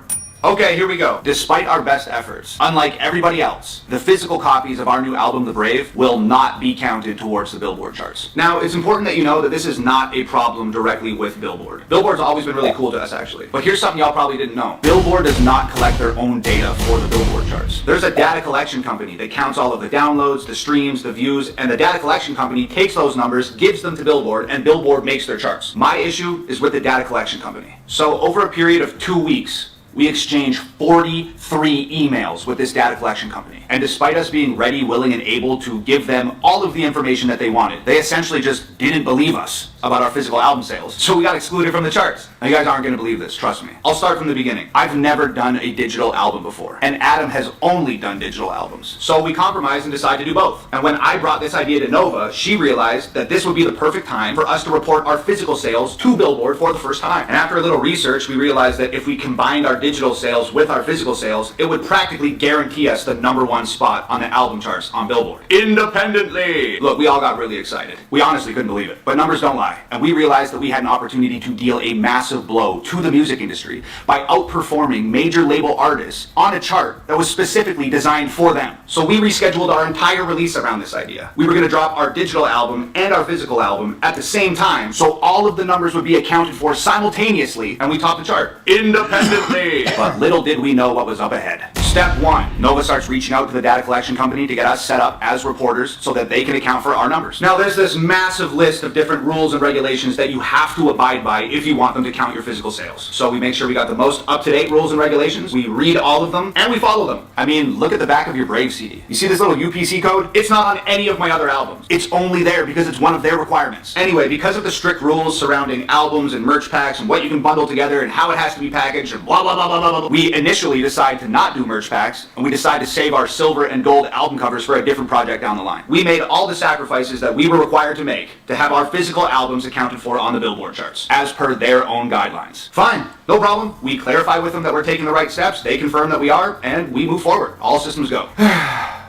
Okay, here we go. Despite our best efforts, unlike everybody else, the physical copies of our new album, The Brave, will not be counted towards the Billboard charts. Now, it's important that you know that this is not a problem directly with Billboard. Billboard's always been really cool to us, actually. But here's something y'all probably didn't know. Billboard does not collect their own data for the Billboard charts. There's a data collection company that counts all of the downloads, the streams, the views, and the data collection company takes those numbers, gives them to Billboard, and Billboard makes their charts. My issue is with the data collection company. So over a period of 2 weeks, we exchanged 43 emails with this data collection company. And despite us being ready, willing, and able to give them all of the information that they wanted, they essentially just didn't believe us about our physical album sales. So we got excluded from the charts. Now you guys aren't gonna believe this, trust me. I'll start from the beginning. I've never done a digital album before, and Adam has only done digital albums. So we compromised and decided to do both. And when I brought this idea to Nova, she realized that this would be the perfect time for us to report our physical sales to Billboard for the first time. And after a little research, we realized that if we combined our digital sales with our physical sales, it would practically guarantee us the #1 spot on the album charts on Billboard. Independently! Look, we all got really excited. We honestly couldn't believe it. But numbers don't lie. And we realized that we had an opportunity to deal a massive blow to the music industry by outperforming major label artists on a chart that was specifically designed for them. So we rescheduled our entire release around this idea. We were going to drop our digital album and our physical album at the same time, so all of the numbers would be accounted for simultaneously, and we topped the chart. Independently! But little did we know what was up ahead. Step 1. Nova starts reaching out to the data collection company to get us set up as reporters so that they can account for our numbers. Now there's this massive list of different rules and regulations that you have to abide by if you want them to count your physical sales. So we make sure we got the most up-to-date rules and regulations, we read all of them, and we follow them. I mean, look at the back of your Brave CD. You see this little UPC code? It's not on any of my other albums. It's only there because it's one of their requirements. Anyway, because of the strict rules surrounding albums and merch packs and what you can bundle together and how it has to be packaged and blah blah blah blah blah blah, we initially decided to not do merch packs, and we decided to save our silver and gold album covers for a different project down the line. We made all the sacrifices that we were required to make to have our physical albums accounted for on the Billboard charts, as per their own guidelines. Fine, no problem. We clarify with them that we're taking the right steps, they confirm that we are, and we move forward. All systems go.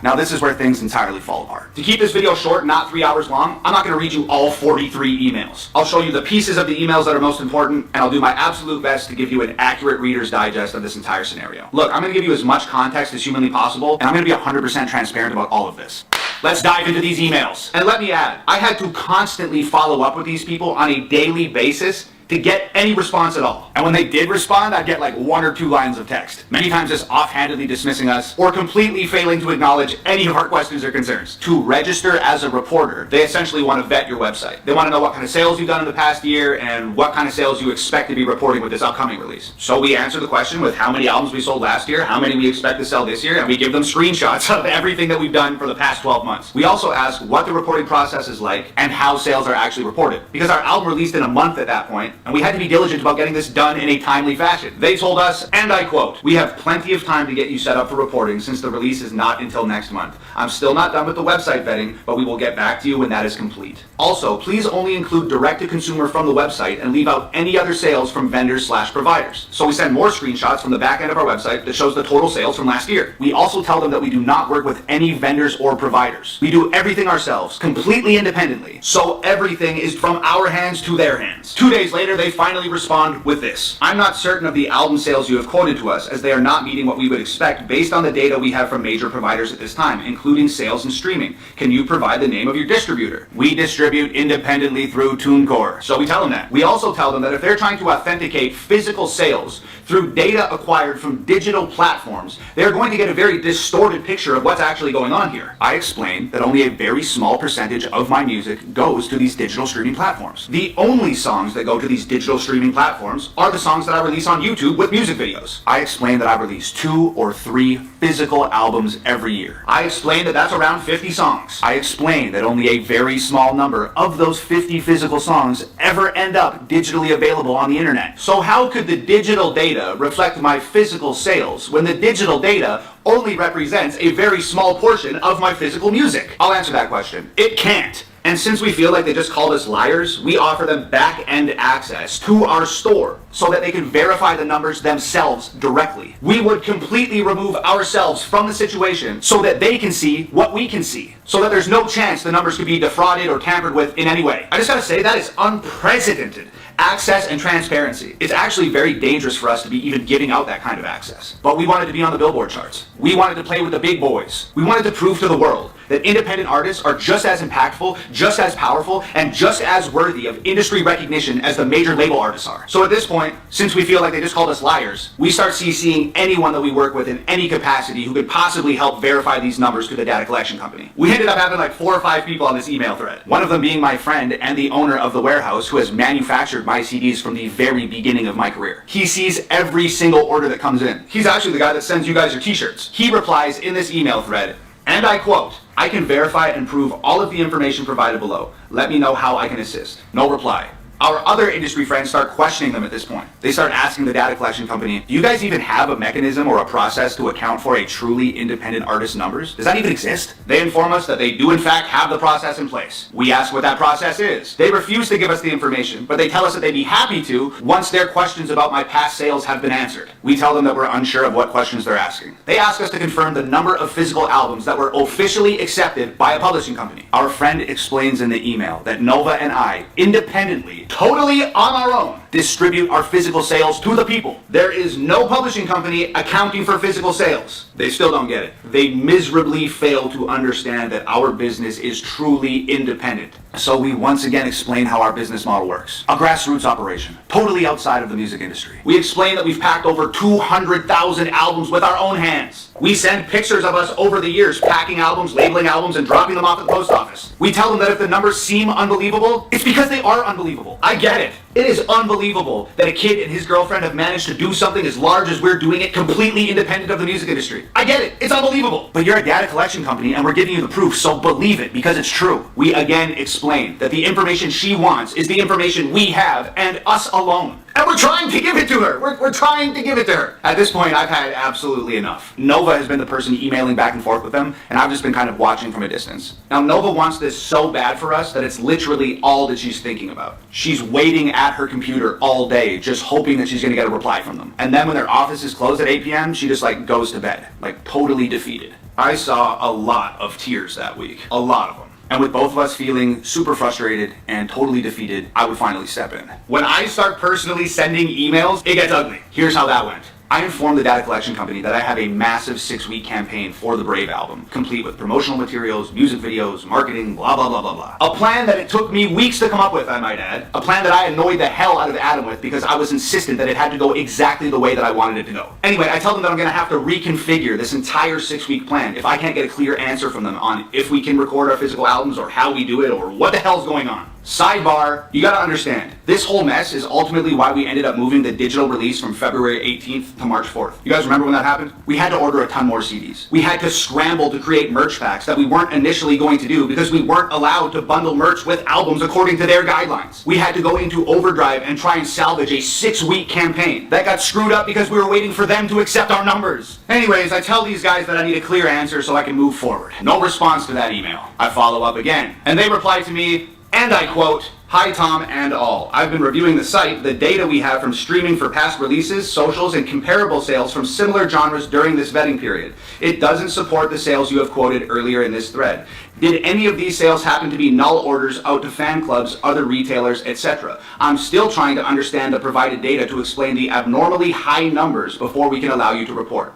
Now this is where things entirely fall apart. To keep this video short, not 3 hours long, I'm not going to read you all 43 emails. I'll show you the pieces of the emails that are most important, and I'll do my absolute best to give you an accurate Reader's Digest of this entire scenario. Look, I'm going to give you as much context as humanly possible, and I'm going to be 100% transparent about all of this. Let's dive into these emails. And let me add, I had to constantly follow up with these people on a daily basis to get any response at all. And when they did respond, I'd get like 1 or 2 lines of text, many times just offhandedly dismissing us or completely failing to acknowledge any of our questions or concerns. To register as a reporter, they essentially want to vet your website. They want to know what kind of sales you've done in the past year and what kind of sales you expect to be reporting with this upcoming release. So we answer the question with how many albums we sold last year, how many we expect to sell this year, and we give them screenshots of everything that we've done for the past 12 months. We also ask what the reporting process is like and how sales are actually reported, because our album released in a month at that point, and we had to be diligent about getting this done in a timely fashion. They told us, and I quote, "We have plenty of time to get you set up for reporting since the release is not until next month. I'm still not done with the website vetting, but we will get back to you when that is complete. Also, please only include direct-to-consumer from the website and leave out any other sales from vendors/providers." So we send more screenshots from the back end of our website that shows the total sales from last year. We also tell them that we do not work with any vendors or providers. We do everything ourselves, completely independently. So everything is from our hands to their hands. 2 days later, they finally respond with this: "I'm not certain of the album sales you have quoted to us, as they are not meeting what we would expect based on the data we have from major providers at this time, including sales and streaming. Can you provide the name of your distributor?" We distribute independently through TuneCore, so we tell them that. We also tell them that if they're trying to authenticate physical sales through data acquired from digital platforms, they're going to get a very distorted picture of what's actually going on here. I explain that only a very small percentage of my music goes to these digital streaming platforms. The only songs that go to these digital streaming platforms are the songs that I release on YouTube with music videos. I explain that I release 2 or 3 physical albums every year. I explain that that's around 50 songs. I explain that only a very small number of those 50 physical songs ever end up digitally available on the internet. So how could the digital data reflect my physical sales when the digital data only represents a very small portion of my physical music? I'll answer that question. It can't. And since we feel like they just called us liars, we offer them back-end access to our store so that they can verify the numbers themselves directly. We would completely remove ourselves from the situation so that they can see what we can see, so that there's no chance the numbers could be defrauded or tampered with in any way. I just gotta say, that is unprecedented. Access and transparency. It's actually very dangerous for us to be even giving out that kind of access. But we wanted to be on the Billboard charts. We wanted to play with the big boys. We wanted to prove to the world that independent artists are just as impactful, just as powerful, and just as worthy of industry recognition as the major label artists are. So at this point, since we feel like they just called us liars, we start CCing anyone that we work with in any capacity who could possibly help verify these numbers to the data collection company. We ended up having like 4 or 5 people on this email thread. One of them being my friend and the owner of the warehouse who has manufactured my CDs from the very beginning of my career. He sees every single order that comes in. He's actually the guy that sends you guys your t-shirts. He replies in this email thread, and I quote, "I can verify and prove all of the information provided below. Let me know how I can assist." No reply. Our other industry friends start questioning them at this point. They start asking the data collection company, do you guys even have a mechanism or a process to account for a truly independent artist's numbers? Does that even exist? They inform us that they do in fact have the process in place. We ask what that process is. They refuse to give us the information, but they tell us that they'd be happy to once their questions about my past sales have been answered. We tell them that we're unsure of what questions they're asking. They ask us to confirm the number of physical albums that were officially accepted by a publishing company. Our friend explains in the email that Nova and I, independently, totally on our own, distribute our physical sales to the people. There is no publishing company accounting for physical sales. They still don't get it. They miserably fail to understand that our business is truly independent. So we once again explain how our business model works. A grassroots operation, totally outside of the music industry. We explain that we've packed over 200,000 albums with our own hands. We send pictures of us over the years packing albums, labeling albums, and dropping them off at the post office. We tell them that if the numbers seem unbelievable, it's because they are unbelievable. I get it. It is unbelievable that a kid and his girlfriend have managed to do something as large as we're doing it completely independent of the music industry. I get it. It's unbelievable. But you're a data collection company and we're giving you the proof, so believe it because it's true. We again explain that the information she wants is the information we have and us alone. And we're trying to give it to her. We're trying to give it to her. At this point, I've had absolutely enough. Nova has been the person emailing back and forth with them, and I've just been kind of watching from a distance. Now, Nova wants this so bad for us that it's literally all that she's thinking about. She's waiting at her computer all day, just hoping that she's gonna get a reply from them. And then when their office is closed at 8 p.m., she just like goes to bed, like totally defeated. I saw a lot of tears that week. A lot of them. And with both of us feeling super frustrated and totally defeated, I would finally step in. When I start personally sending emails, it gets ugly. Here's how that went. I informed the data collection company that I have a massive 6-week campaign for the Brave album, complete with promotional materials, music videos, marketing, blah, blah, blah, blah, blah. A plan that it took me weeks to come up with, I might add. A plan that I annoyed the hell out of Adam with because I was insistent that it had to go exactly the way that I wanted it to go. Anyway, I tell them that I'm gonna have to reconfigure this entire 6-week plan if I can't get a clear answer from them on if we can record our physical albums or how we do it or what the hell's going on. Sidebar, you gotta understand, this whole mess is ultimately why we ended up moving the digital release from February 18th to March 4th. You guys remember when that happened? We had to order a ton more CDs. We had to scramble to create merch packs that we weren't initially going to do because we weren't allowed to bundle merch with albums according to their guidelines. We had to go into overdrive and try and salvage a 6-week campaign. That got screwed up because we were waiting for them to accept our numbers. Anyways, I tell these guys that I need a clear answer so I can move forward. No response to that email. I follow up again, and they reply to me, and I quote, "Hi Tom and all. I've been reviewing the site, the data we have from streaming for past releases, socials, and comparable sales from similar genres during this vetting period. It doesn't support the sales you have quoted earlier in this thread. Did any of these sales happen to be null orders out to fan clubs, other retailers, etc.? I'm still trying to understand the provided data to explain the abnormally high numbers before we can allow you to report."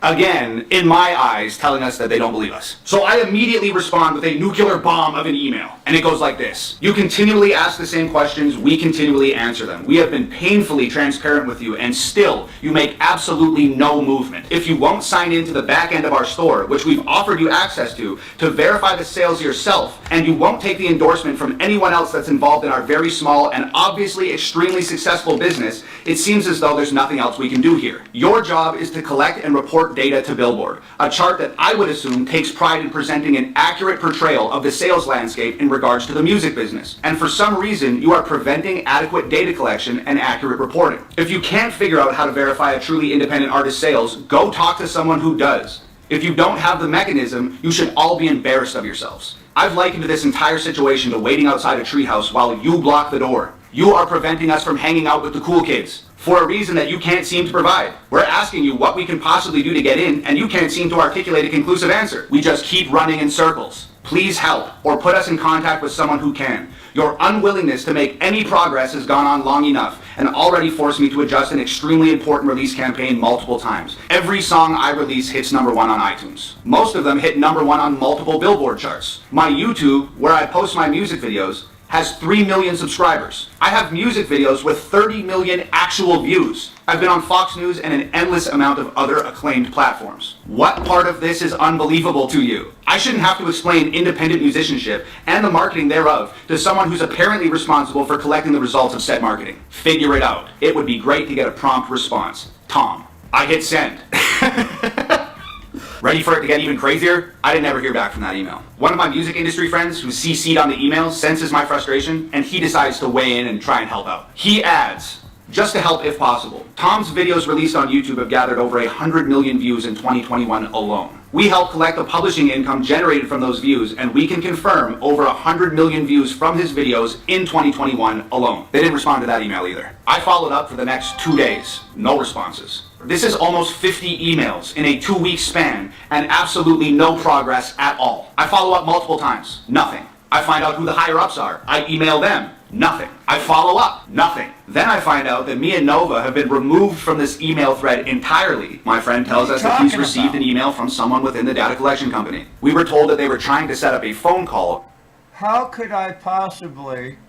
Again, in my eyes, telling us that they don't believe us. So I immediately respond with a nuclear bomb of an email. And it goes like this. You continually ask the same questions, we continually answer them. We have been painfully transparent with you, and still, you make absolutely no movement. If you won't sign into the back end of our store, which we've offered you access to verify the sales yourself, and you won't take the endorsement from anyone else that's involved in our very small and obviously extremely successful business, it seems as though there's nothing else we can do here. Your job is to collect and report data to Billboard, a chart that I would assume takes pride in presenting an accurate portrayal of the sales landscape in regards to the music business. And for some reason, you are preventing adequate data collection and accurate reporting. If you can't figure out how to verify a truly independent artist's sales, go talk to someone who does. If you don't have the mechanism, you should all be embarrassed of yourselves. I've likened this entire situation to waiting outside a treehouse while you block the door. You are preventing us from hanging out with the cool kids for a reason that you can't seem to provide. We're asking you what we can possibly do to get in, and you can't seem to articulate a conclusive answer. We just keep running in circles. Please help, or put us in contact with someone who can. Your unwillingness to make any progress has gone on long enough and already forced me to adjust an extremely important release campaign multiple times. Every song I release hits #1 on iTunes. Most of them hit #1 on multiple Billboard charts. My YouTube, where I post my music videos, has 3 million subscribers. I have music videos with 30 million actual views. I've been on Fox News and an endless amount of other acclaimed platforms. What part of this is unbelievable to you? I shouldn't have to explain independent musicianship and the marketing thereof to someone who's apparently responsible for collecting the results of said marketing. Figure it out. It would be great to get a prompt response. Tom. I hit send. Ready for it to get even crazier? I didn't ever hear back from that email. One of my music industry friends who's CC'd on the email senses my frustration, and he decides to weigh in and try and help out. He adds, just to help if possible, Tom's videos released on YouTube have gathered over 100 million views in 2021 alone. We help collect the publishing income generated from those views, and we can confirm over 100 million views from his videos in 2021 alone. They didn't respond to that email either. I followed up for the next 2 days. No responses. This is almost 50 emails in a 2-week span and absolutely no progress at all. I follow up multiple times. Nothing. I find out who the higher ups are. I email them. Nothing. I follow up. Nothing. Then I find out that me and Nova have been removed from this email thread entirely. My friend tells us that he's received an email from someone within the data collection company. We were told that they were trying to set up a phone call. How could I possibly...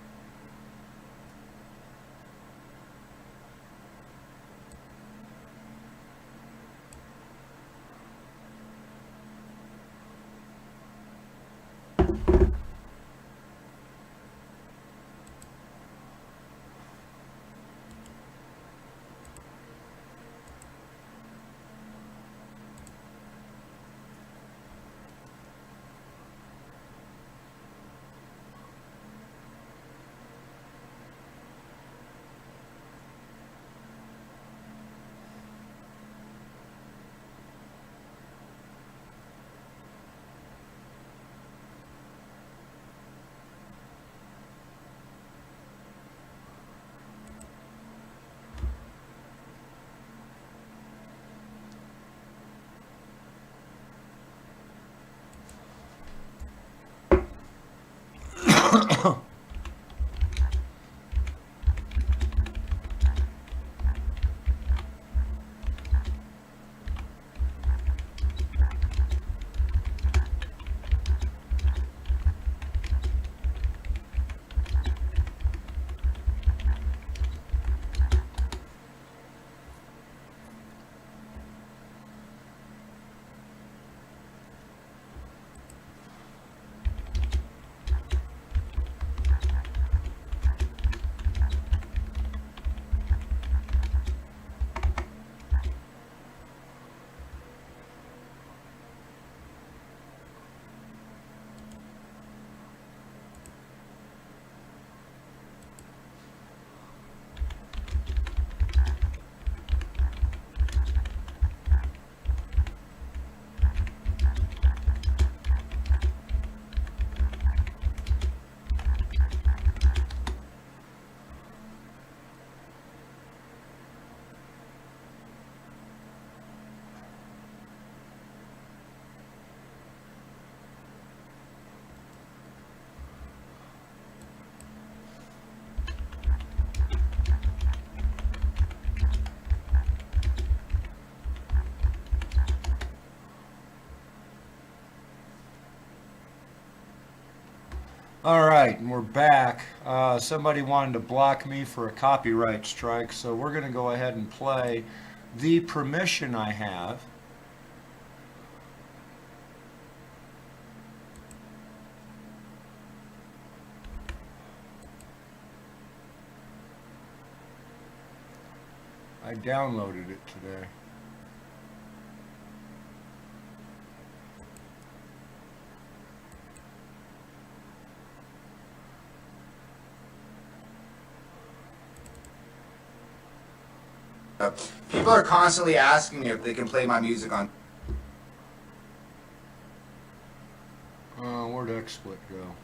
All right, and we're back. Somebody wanted to block me for a copyright strike, so we're going to go ahead and play the permission I have. I downloaded it today. People are constantly asking me if they can play my music on. Where'd XSplit go?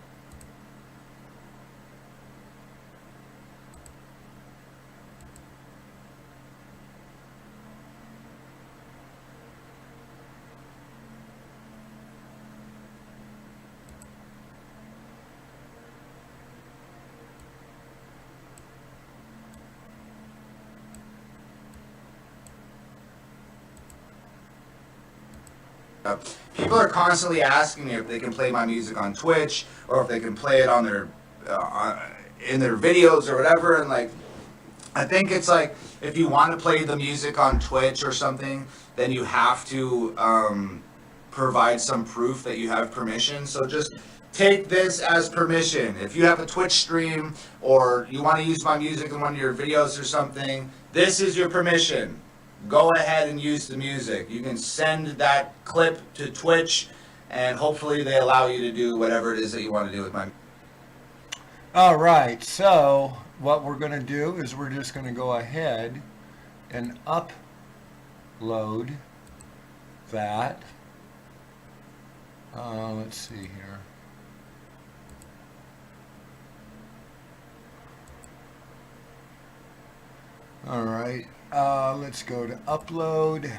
People are constantly asking me if they can play my music on Twitch or if they can play it on their in their videos or whatever, and like, I think it's like, if you want to play the music on Twitch or something, then you have to provide some proof that you have permission. So just take this as permission. If you have a Twitch stream or you want to use my music in one of your videos or something, this is your permission. Go ahead and use the music. You can send that clip to Twitch, and hopefully they allow you to do whatever it is that you want to do with my. All right, so what we're going to do is we're just going to go ahead and upload that. Let's see here. All right, let's go to upload.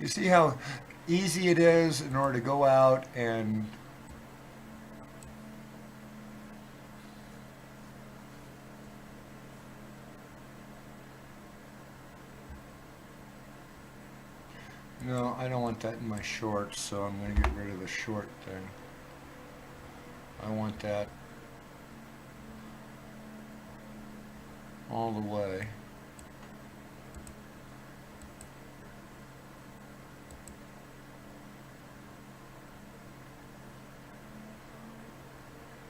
You see how easy it is in order to go out and no, I don't want that in my shorts, so I'm going to get rid of the short thing. I want that all the way.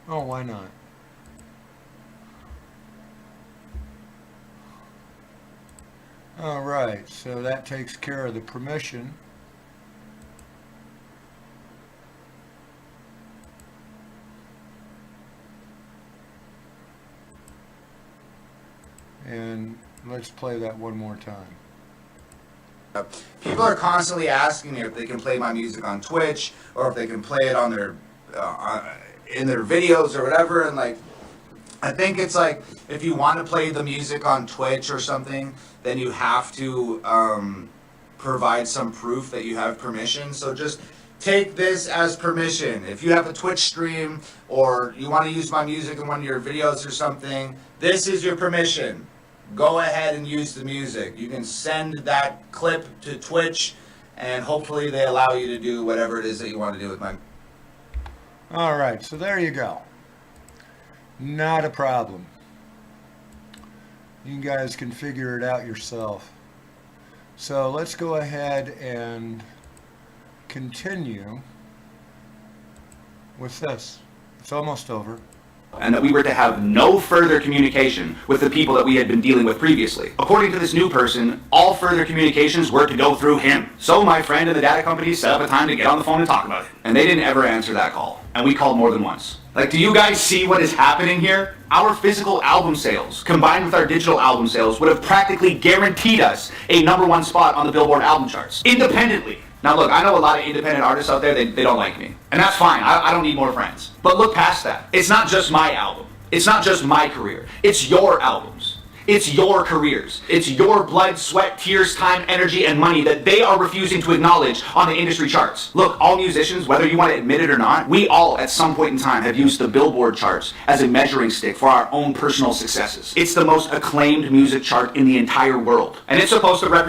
Oh, why not? All right, so that takes care of the permission. And let's play that one more time. People are constantly asking me if they can play my music on Twitch or if they can play it on their in their videos or whatever, and like, I think it's like, if you want to play the music on Twitch or something, then you have to provide some proof that you have permission. So just take this as permission. If you have a Twitch stream or you want to use my music in one of your videos or something, this is your permission. Go ahead and use the music. You can send that clip to Twitch, and hopefully they allow you to do whatever it is that you want to do with my. All right, so there you go. Not a problem. You guys can figure it out yourself. So let's go ahead and continue with this. It's almost over. And that we were to have no further communication with the people that we had been dealing with previously. According to this new person, all further communications were to go through him. So my friend and the data company set up a time to get on the phone and talk about it. And they didn't ever answer that call. And we called more than once. Like, do you guys see what is happening here? Our physical album sales, combined with our digital album sales, would have practically guaranteed us a #1 spot on the Billboard album charts, independently. Now look, I know a lot of independent artists out there, they don't like me. And that's fine, I don't need more friends. But look past that. It's not just my album. It's not just my career. It's your albums. It's your careers. It's your blood, sweat, tears, time, energy, and money that they are refusing to acknowledge on the industry charts. Look, all musicians, whether you want to admit it or not, we all at some point in time have used the Billboard charts as a measuring stick for our own personal successes. It's the most acclaimed music chart in the entire world. And it's supposed to represent